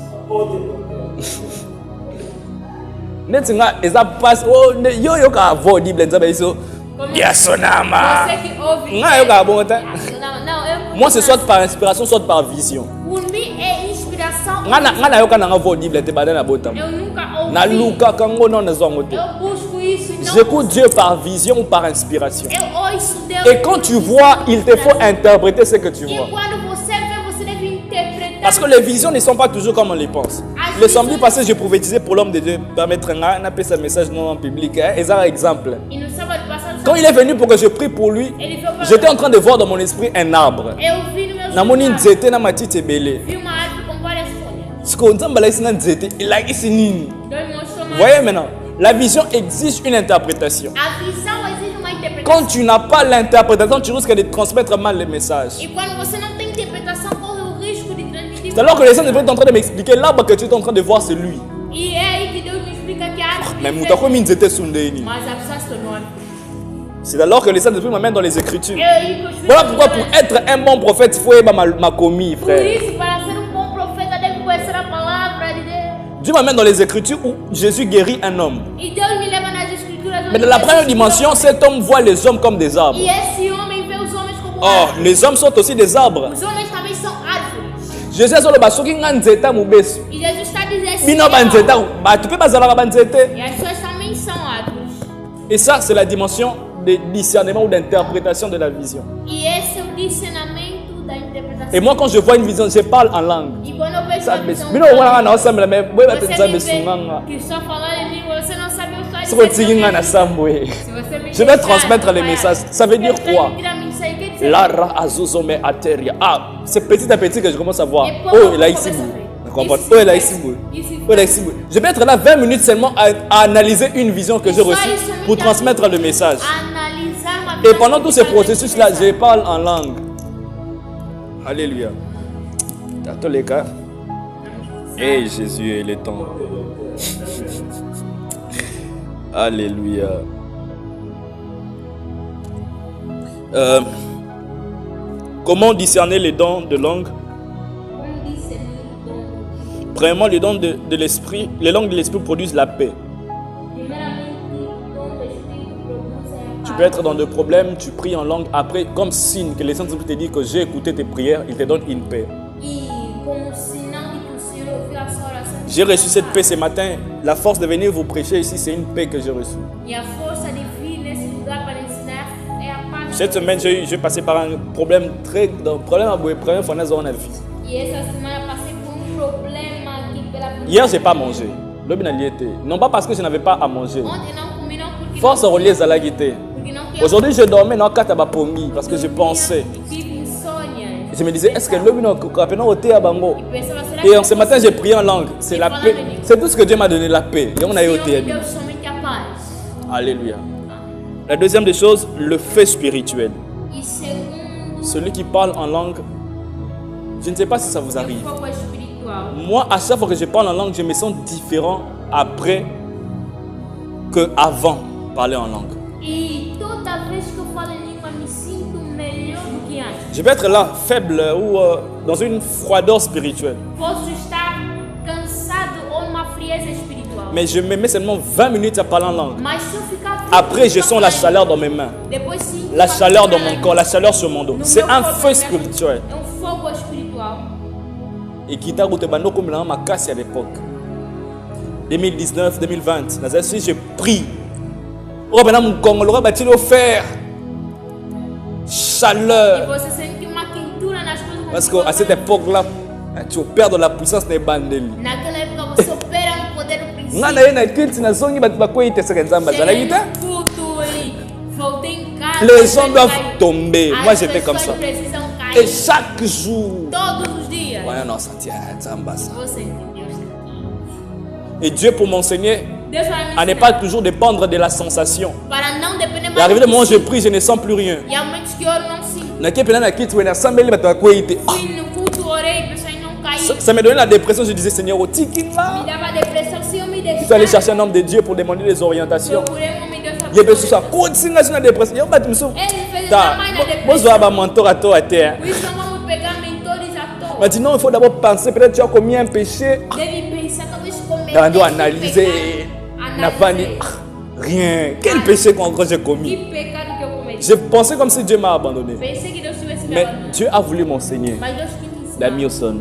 Speaker 1: Netinga eza pass oh yo yo ka audible nzabe iso. Yasonama.
Speaker 2: Você que ouve.
Speaker 1: Nga yo ka bon ta.
Speaker 2: Não,
Speaker 1: Moi c'est soit par inspiration soit par vision.
Speaker 2: Por mim é inspiração.
Speaker 1: Nga yo ka na audible te badana botam.
Speaker 2: Eu nunca ouvi.
Speaker 1: Na luka kango non na zongo te.
Speaker 2: Eu busco isso e não.
Speaker 1: J'écoute Dieu par vision ou par inspiration.
Speaker 2: Eu ouço Deus.
Speaker 1: Et quand tu vois, il te faut interpréter ce que tu vois.
Speaker 2: E quando você vê, você deve interpretar.
Speaker 1: Parce que les visions ne sont pas toujours comme on les pense. Le samedi passé, j'ai prophétisé pour l'homme de Dieu. Permettre un appel ce message non en public. Et ça, exemple. Quand il est venu pour que je prie pour lui, j'étais en train de voir dans mon esprit un arbre. Namoni nzete na matiti belé. Ce qu'on entend ici na nzete, il a ici nini. Voyez maintenant, la vision exige une interprétation. Quand tu n'as pas l'interprétation, tu risques de transmettre mal le message. C'est alors que les gens sont en train de m'expliquer l'arbre que tu es en train de voir, c'est lui. Mais c'est alors que les saints esprits m'amènent dans les Écritures. Voilà pourquoi pour être un bon prophète, il faut aimer ma commis, frère. Dieu m'amène dans les Écritures où Jésus guérit un homme. Mais dans la première dimension, cet homme voit les hommes comme des arbres. Oh, les hommes sont aussi des arbres. Jésus a dit nzeta mubesu. Bino banzeta, tu peux bazala banzete. Et ça c'est la dimension de discernement ou d'interprétation de la vision. Et moi quand je vois une vision, je parle en langue. Bino wana na ensemble mais boy batenza besunganga. Je vais transmettre les messages. Ça veut dire quoi? Lara azuzome ateria. Ah, c'est petit à petit que je commence à voir. Oh, il a ici. Oh, il a ici. Oh, il a ici. Je vais être là 20 minutes seulement à analyser une vision que j'ai reçue pour transmettre le message. Et pendant tout ce processus-là, je parle en langue. Alléluia. Dans tous les cas. Et Jésus est le temps. Alléluia. Comment discerner les dons de langue? Premièrement, les dons de l'esprit, les langues de l'esprit produisent la paix. Tu peux être dans des problèmes, tu pries en langue, après, comme signe que les saints te disent que j'ai écouté tes prières, ils te donnent une paix. J'ai reçu cette paix ce matin. La force de venir vous prêcher ici, c'est une paix que j'ai reçue. Cette semaine, j'ai passé par un problème très à boire, première fois dans la vie. Hier, je n'ai pas mangé. Non pas parce que je n'avais pas à manger. Force reliée à la guitare. Aujourd'hui, je dormais dans le Katabapongi parce que je pensais. Je me disais, est-ce que l'homme est bango? Et ce matin, j'ai prié en langue. C'est la paix. C'est tout ce que Dieu m'a donné, la paix. Et on a eu Alléluia. La deuxième des choses, le fait spirituel. Celui qui parle en langue, je ne sais pas si ça vous arrive. Moi, à chaque fois que je parle en langue, je me sens différent après qu'avant parler en langue. Je vais être là, faible ou dans une froideur spirituelle. Mais je me mets seulement 20 minutes à parler en langue. Après, je sens la chaleur dans mes mains. La chaleur dans mon corps, la chaleur sur mon dos. C'est un feu spirituel. Et qui t'a goûté comme ma casse à l'époque. 2019, 2020. Je prie. Oh, ben là, mon Congo, l'aurait bâti l'offert. Chaleur. Parce qu'à cette époque-là, tu opères de la puissance des bandeli. Les gens doivent tomber. Moi, j'étais comme ça. Et chaque jour,
Speaker 2: Todos os dias.
Speaker 1: Et Dieu, pour m'enseigner
Speaker 2: Deus vai me
Speaker 1: à ne pas toujours dépendre de la sensation.
Speaker 2: para não depender
Speaker 1: Et
Speaker 2: mais
Speaker 1: arrivé le moment où je prie, je ne sens plus rien.
Speaker 2: E há momentos que eu oro não sinto. Fui no culto, orei, pessoas não caíram.
Speaker 1: Ça me donnait la dépression. Je disais, Seigneur,
Speaker 2: Me dava depressão se eu me
Speaker 1: tu dois aller
Speaker 2: deixar.
Speaker 1: chercher un homme de Dieu pour demander des orientations.
Speaker 2: Procurei um homem de Deus
Speaker 1: Il y a
Speaker 2: para
Speaker 1: des choses à dépression.
Speaker 2: Ele fez
Speaker 1: Ta,
Speaker 2: mais na
Speaker 1: moi, je
Speaker 2: depressão.
Speaker 1: vais mentor à toi à terre.
Speaker 2: Por isso não vamos pegar mentores à toa.
Speaker 1: Mais dit non, il faut d'abord penser. Peut-être tu as commis un péché.
Speaker 2: Deve pensar, talvez cometer
Speaker 1: On doit
Speaker 2: esse
Speaker 1: analyser.
Speaker 2: pecado.
Speaker 1: N'a pas dit rien. Quel péché que j'ai commis?
Speaker 2: Que pecado que eu cometi.
Speaker 1: Je pensais comme si Dieu m'a abandonné.
Speaker 2: Pensei que Deus tivesse me
Speaker 1: Mais
Speaker 2: abandonado.
Speaker 1: Dieu a voulu m'enseigner.
Speaker 2: Mas Deus quis me ensinar.
Speaker 1: L'ami au son.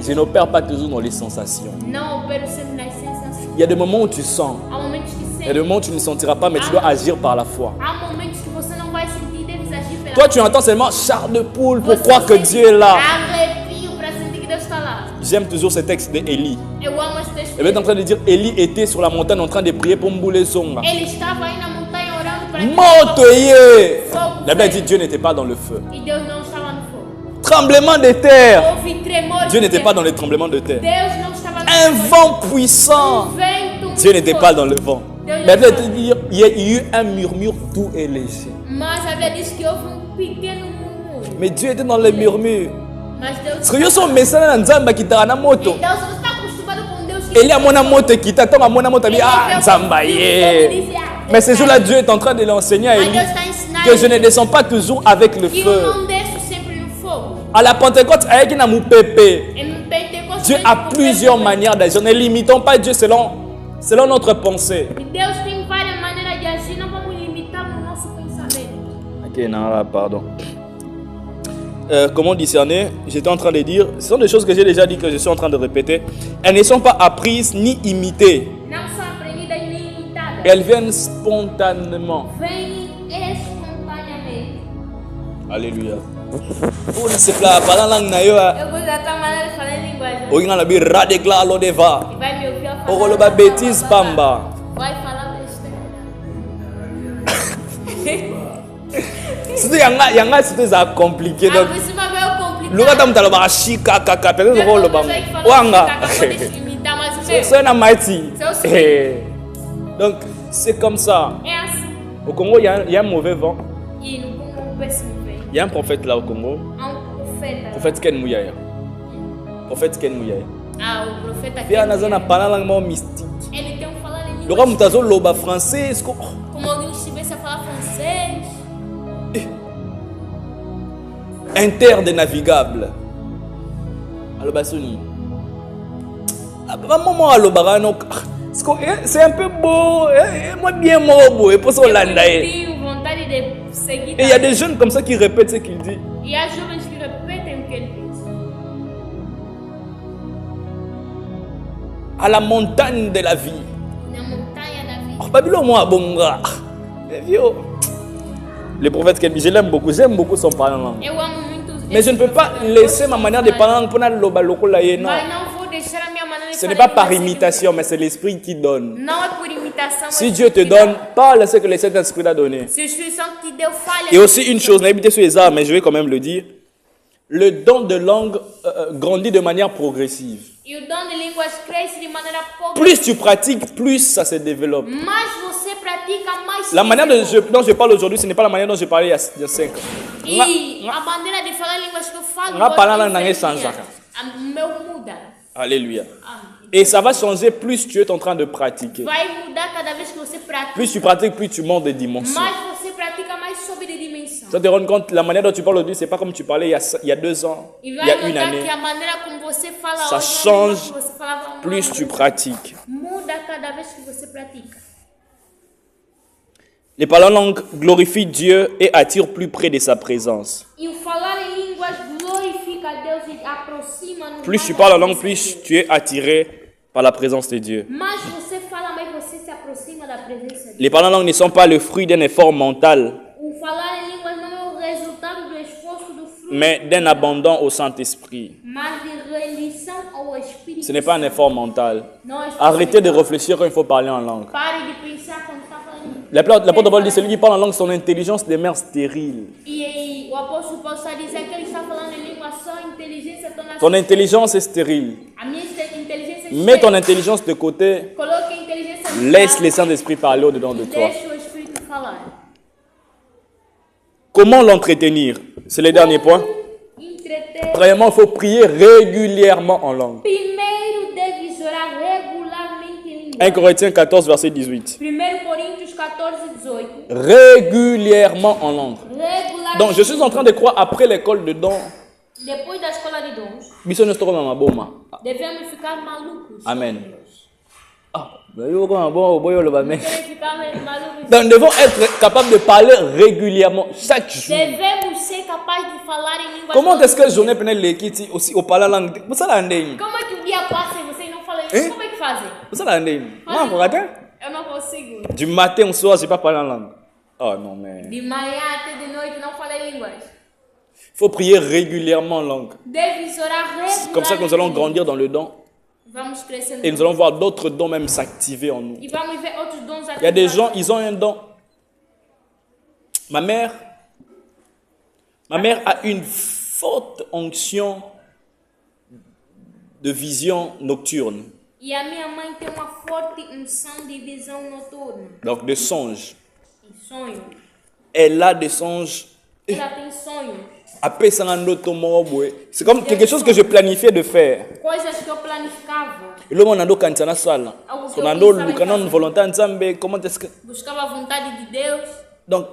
Speaker 1: Je n'opère pas toujours dans les sensations.
Speaker 2: Não opero sempre nas sensações.
Speaker 1: Il y a des moments où tu sens.
Speaker 2: Há momentos que
Speaker 1: Il y a
Speaker 2: sente.
Speaker 1: des moments où tu ne sentiras pas, mais tu dois agir par la foi.
Speaker 2: Há momentos que você não vai sentir, deves agir pela
Speaker 1: Toi, tu entends seulement char de poule pour
Speaker 2: Você
Speaker 1: croire que
Speaker 2: sente
Speaker 1: Dieu est là.
Speaker 2: Arrepio para sentir que Deus está lá.
Speaker 1: J'aime toujours ce texte d'Élie.
Speaker 2: Eu amo esse texto.
Speaker 1: Il est en train de dire, Élie était sur la montagne en train de prier pour Mboulé Zonga.
Speaker 2: Ele estava aí na montanha orando para
Speaker 1: Montoyer.
Speaker 2: fogo.
Speaker 1: La Bible dit, Dieu n'était pas dans le feu.
Speaker 2: E Deus não estava no fogo.
Speaker 1: Tremblement de terre.
Speaker 2: Houve tremor.
Speaker 1: Dieu
Speaker 2: de
Speaker 1: n'était
Speaker 2: terra.
Speaker 1: pas dans les tremblements de terre.
Speaker 2: Deus não estava no
Speaker 1: Un
Speaker 2: fogo.
Speaker 1: vent puissant.
Speaker 2: Vento
Speaker 1: Dieu n'était
Speaker 2: muito
Speaker 1: pas
Speaker 2: forte.
Speaker 1: dans le vent.
Speaker 2: Deus
Speaker 1: La
Speaker 2: não
Speaker 1: Bible
Speaker 2: estava.
Speaker 1: dit, il y a eu un murmure doux et léger.
Speaker 2: Mas a Bíblia diz que houve pequeno murmúrio.
Speaker 1: Mais Dieu était dans les murmures.
Speaker 2: Mas Deus.
Speaker 1: Parce que yo so messana na nzamba kitaka na moto.
Speaker 2: Então você está acostumado com Deus que.
Speaker 1: Élie a mon moto kita, tant à mon moto, dit ah nzamba yeah. Mais ce jour-là, Dieu est en train de l'enseigner à
Speaker 2: Mas
Speaker 1: Élie
Speaker 2: Deus está ensinando
Speaker 1: que je ne descends pas toujours avec le
Speaker 2: que eu
Speaker 1: feu.
Speaker 2: não desço sempre no fogo.
Speaker 1: À la Pentecôte, avec une amoupépé,
Speaker 2: Em Pentecostes,
Speaker 1: Dieu a plusieurs manières d'agir. Ne limitons pas Dieu selon notre pensée.
Speaker 2: E Deus tem várias maneiras de agir, não vamos limitar no nosso pensamento.
Speaker 1: Ok, non, là, pardon. Comment discerner? J'étais en train de dire, ce sont des choses que j'ai déjà dit, que je suis en train de répéter. Elles ne sont pas apprises ni imitées.
Speaker 2: Não são aprendidas nem imitadas.
Speaker 1: Elles viennent spontanément.
Speaker 2: Vêm espontaneamente.
Speaker 1: Alléluia. Oh, c'est là, parlant langue na yo.
Speaker 2: Eu gosto da tua maneira de falar em linguagem.
Speaker 1: Oh, na bi radicla lo deva.
Speaker 2: E vai me ouvir a falar.
Speaker 1: Oh, lo ba bêtise pamba.
Speaker 2: Vai falar besteira.
Speaker 1: C'était yanga c'était ça compliqué donc.
Speaker 2: Ah, por cima veio complicado.
Speaker 1: Luga tam talo ba shika kaka peut-être
Speaker 2: Eu
Speaker 1: ko lo
Speaker 2: não
Speaker 1: ba.
Speaker 2: sei que falar
Speaker 1: Wanga.
Speaker 2: assim, acabou de limitar, mas o meu
Speaker 1: C'est na mighty.
Speaker 2: C'est aussi.
Speaker 1: Donc c'est comme ça.
Speaker 2: é assim.
Speaker 1: Au Congo, il y a un mauvais vent.
Speaker 2: E no Congo, o péssimo vem.
Speaker 1: Il y a un prophète là au Congo.
Speaker 2: Há profeta.
Speaker 1: Prophète Ken Mouyaya. Prophète Ken Mouyaya.
Speaker 2: Ah, o profeta
Speaker 1: Via nazana parlant langue mystique.
Speaker 2: Ele tem falar em
Speaker 1: Le roi
Speaker 2: língua.
Speaker 1: mutazo loba français.
Speaker 2: Como alguém estivesse a falar francês.
Speaker 1: Inter de navigable. Alors basoni. Maman alobara no. C'est un peu beau. Moi bien beau. Et pour ça on l'a
Speaker 2: Tenho vontade de seguir.
Speaker 1: Et il y a des jeunes comme ça qui répètent ce qu'il dit.
Speaker 2: E há jovens que repetem o que ele diz.
Speaker 1: À la montagne de la vie.
Speaker 2: Na montanha da vida.
Speaker 1: Babylone moi bonga. Le prophète Kelby, je l'aime beaucoup. J'aime beaucoup son parlant.
Speaker 2: Eu amo muito.
Speaker 1: Mais je ne peux pas laisser ma manière de parler pour la loba lokola ye, non.
Speaker 2: Mas não vou deixar a minha maneira de
Speaker 1: Ce n'est
Speaker 2: falar
Speaker 1: pas par
Speaker 2: igual a
Speaker 1: imitation, mais c'est l'esprit qui donne.
Speaker 2: Não é por imitação.
Speaker 1: Si
Speaker 2: mas
Speaker 1: Dieu te
Speaker 2: por
Speaker 1: donne, parle ce que le Saint-Esprit t'a donné.
Speaker 2: Se o Espírito Santo te deu falha.
Speaker 1: Et aussi une chose, n'habitez sur les arts, mais je vais quand même le dire. Le don de langue grandit de manière progressive.
Speaker 2: E o dom de línguas cresce de maneira pouco.
Speaker 1: Plus tu pratiques, plus ça se développe.
Speaker 2: Mais você pratica, mais.
Speaker 1: La manière dont je parle aujourd'hui, ce n'est pas la manière dont je parlais il y a 5 ans.
Speaker 2: E a maneira de falar línguas que eu falo.
Speaker 1: Nga
Speaker 2: hoje
Speaker 1: parlar
Speaker 2: é
Speaker 1: lang nange
Speaker 2: diferente.
Speaker 1: sanjaka.
Speaker 2: O meu muda.
Speaker 1: Alléluia.
Speaker 2: Ah.
Speaker 1: Et ça va changer plus tu es en train de pratiquer.
Speaker 2: Vai mudar cada vez que você pratica.
Speaker 1: Plus tu pratiques, plus tu montes de dimensions.
Speaker 2: Mais você pratica, mais sobe de dimensão.
Speaker 1: Tu te rends compte, la manière dont tu parles aujourd'hui, c'est pas comme tu parlais il y a 2 ans,
Speaker 2: E
Speaker 1: il
Speaker 2: vai
Speaker 1: y a une
Speaker 2: notar
Speaker 1: année.
Speaker 2: que a maneira como você fala
Speaker 1: Ça
Speaker 2: hoje,
Speaker 1: change
Speaker 2: que você falava um
Speaker 1: Plus
Speaker 2: ano,
Speaker 1: tu pratiques.
Speaker 2: muda cada vez que você pratica.
Speaker 1: Les parlants langues glorifient Dieu et attirent plus près de sa présence.
Speaker 2: E o falar em línguas glorifica a Deus e aproxima-nos.
Speaker 1: Plus
Speaker 2: mais
Speaker 1: tu
Speaker 2: da
Speaker 1: parles la langue,
Speaker 2: presença de
Speaker 1: plus tu es attiré par la présence de Dieu.
Speaker 2: Deus. Mais você fala, mais você se aproxima da presença de
Speaker 1: Les parlants langues ne sont pas le fruit d'un effort mental,
Speaker 2: Deus. O falar em línguas não é o resultado do esforço do fruto,
Speaker 1: mais d'un abandon au Saint-Esprit.
Speaker 2: mas de rendição ao Espírito.
Speaker 1: Ce n'est pas un effort mental.
Speaker 2: Não é esforço
Speaker 1: Arrêtez de
Speaker 2: mental.
Speaker 1: réfléchir quand il faut parler en langue.
Speaker 2: Pare de pensar quando está falando em
Speaker 1: L'apôtre Paul dit, celui qui parle en langue, son intelligence demeure stérile.
Speaker 2: E o apóstolo Paulo está dizendo que ele está falando em língua só, a inteligência torna-se
Speaker 1: Ton intelligence est stérile.
Speaker 2: A minha inteligência
Speaker 1: Mets ton intelligence de côté.
Speaker 2: Coloque a inteligência de
Speaker 1: Laisse
Speaker 2: lado
Speaker 1: le Saint-Esprit parler au-dedans de
Speaker 2: e
Speaker 1: toi.
Speaker 2: deixe o Espírito falar.
Speaker 1: Comment l'entretenir? C'est le dernier point.
Speaker 2: Entreter.
Speaker 1: Premièrement, il faut prier régulièrement en langue.
Speaker 2: Primeiro deve orar regularmente em língua.
Speaker 1: 1 Corinthiens 14, verset 18.
Speaker 2: 1 Coríntios 14, 18.
Speaker 1: Régulièrement en langue.
Speaker 2: Regularmente.
Speaker 1: Donc, je suis en train de croire après l'école de dons.
Speaker 2: Depois da escola de dons,
Speaker 1: Biso ne sera pas boma.
Speaker 2: devemos ficar malucos.
Speaker 1: Amen. Ah, bon,
Speaker 2: Devemos ficar malucos.
Speaker 1: donc, nous devons être capables de parler régulièrement, chaque jour.
Speaker 2: Devemos ser capazes de falar em língua.
Speaker 1: Comment est-ce que la journée peut être aussi au parler langue? Vous savez la langue?
Speaker 2: Como é que o dia passa e vocês não falam
Speaker 1: Hein?
Speaker 2: Como é que fazem?
Speaker 1: Vous savez la langue? Moi, vous regardez?
Speaker 2: Eu não consigo.
Speaker 1: Du matin au soir, je n'ai pas parlé en langue. Oh non, mais.
Speaker 2: De manhã até de noite não falei línguas.
Speaker 1: Il faut prier régulièrement en langue.
Speaker 2: Deves orar regularmente.
Speaker 1: C'est comme ça que nous allons grandir dans le don.
Speaker 2: Vamos crescendo.
Speaker 1: Et nous allons voir d'autres dons même s'activer en nous.
Speaker 2: E vamos ver outros dons
Speaker 1: Il y a des gens, ils ont un don. Ma mère a une forte onction de vision nocturne.
Speaker 2: E a minha mãe tem uma forte unção de visão noturna.
Speaker 1: Donc de songes.
Speaker 2: E sonho.
Speaker 1: Elle a des songes.
Speaker 2: Ela tem sonhos.
Speaker 1: Après ça, c'est comme quelque chose que je planifiais de faire.
Speaker 2: Coisas que eu planificava.
Speaker 1: Le monde a quand na sala. On a une volonté ensemble. Comment est-ce que
Speaker 2: Buscava a vontade de Deus.
Speaker 1: donc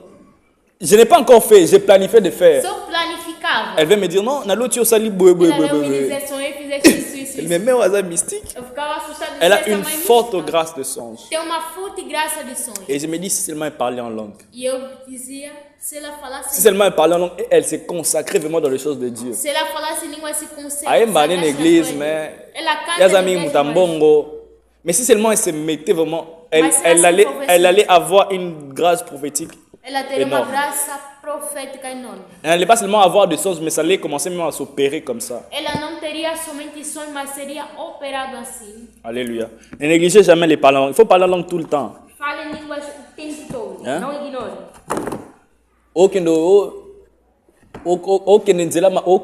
Speaker 1: je n'ai pas encore fait, j'ai planifié de faire.
Speaker 2: Se eu planificava.
Speaker 1: Elle va me dire non, na l'autre sali
Speaker 2: Ela me dizer sonhei, fizeste isso.
Speaker 1: Elle me met au hasard mystique.
Speaker 2: Eu ficava assustada.
Speaker 1: Elle a une forte grâce de songe.
Speaker 2: Tem uma forte graça de sonho.
Speaker 1: Et je me dis si seulement elle parlait en langue.
Speaker 2: E eu dizia, se ela falasse.
Speaker 1: Si seulement elle parlait en langue, elle s'est consacrée vraiment dans les choses de Dieu.
Speaker 2: Se ela falasse língua se consegue.
Speaker 1: Elle est allée à l'église, mais il y a des amis Mutambongo. Mais si seulement elle se mettait vraiment, elle allait avoir une grâce prophétique.
Speaker 2: Ela teria uma graça profética enorme.
Speaker 1: Elle n'allait pas seulement avoir des songes, mais ça allait commencer même à s'opérer comme ça.
Speaker 2: Ela não teria somente sonhos, mas seria operado assim.
Speaker 1: Alléluia. Ne négligez jamais les parler en langue. Il faut parler en langue tout le temps.
Speaker 2: Fale em línguas o tempo todo.
Speaker 1: Hein?
Speaker 2: Não ignore.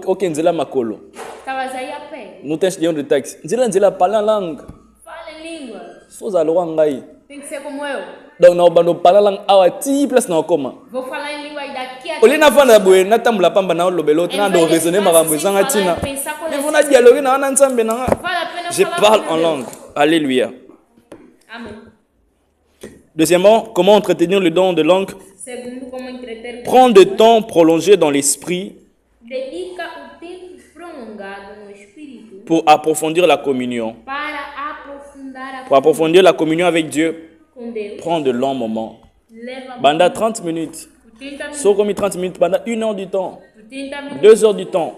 Speaker 1: Okenzela makolo.
Speaker 2: Estavas aí a pé.
Speaker 1: Nous t'enchaînons de taxi. Nzela parler en langue.
Speaker 2: Fale em língua.
Speaker 1: Faut aller ngai.
Speaker 2: Tem que ser como eu.
Speaker 1: Donc na obando parler en langue awa ti place na okoma.
Speaker 2: Vou falar em língua daqui a
Speaker 1: Olina fana boye na tambula pamba na lobelo na do raisonner makambo zanga tina. Mais vous na dialoguer na na nzambe na. Je parle en langue. Alléluia.
Speaker 2: Amen.
Speaker 1: Deuxièmement, comment entretenir le don de langue?
Speaker 2: Segundo, como entreter.
Speaker 1: Prendre du temps prolongé dans l'esprit
Speaker 2: Dedica o tempo prolongado no espírito
Speaker 1: pour approfondir la communion.
Speaker 2: para
Speaker 1: Pour approfondir la communion avec Dieu,
Speaker 2: com Deus.
Speaker 1: prends de longs moments.
Speaker 2: Leva
Speaker 1: Pendant 30 minutes.
Speaker 2: por 30 minutos.
Speaker 1: Sauf comme 30 minutes, pendant 1 heure du temps,
Speaker 2: Por 30 minutos.
Speaker 1: 2 heures du temps.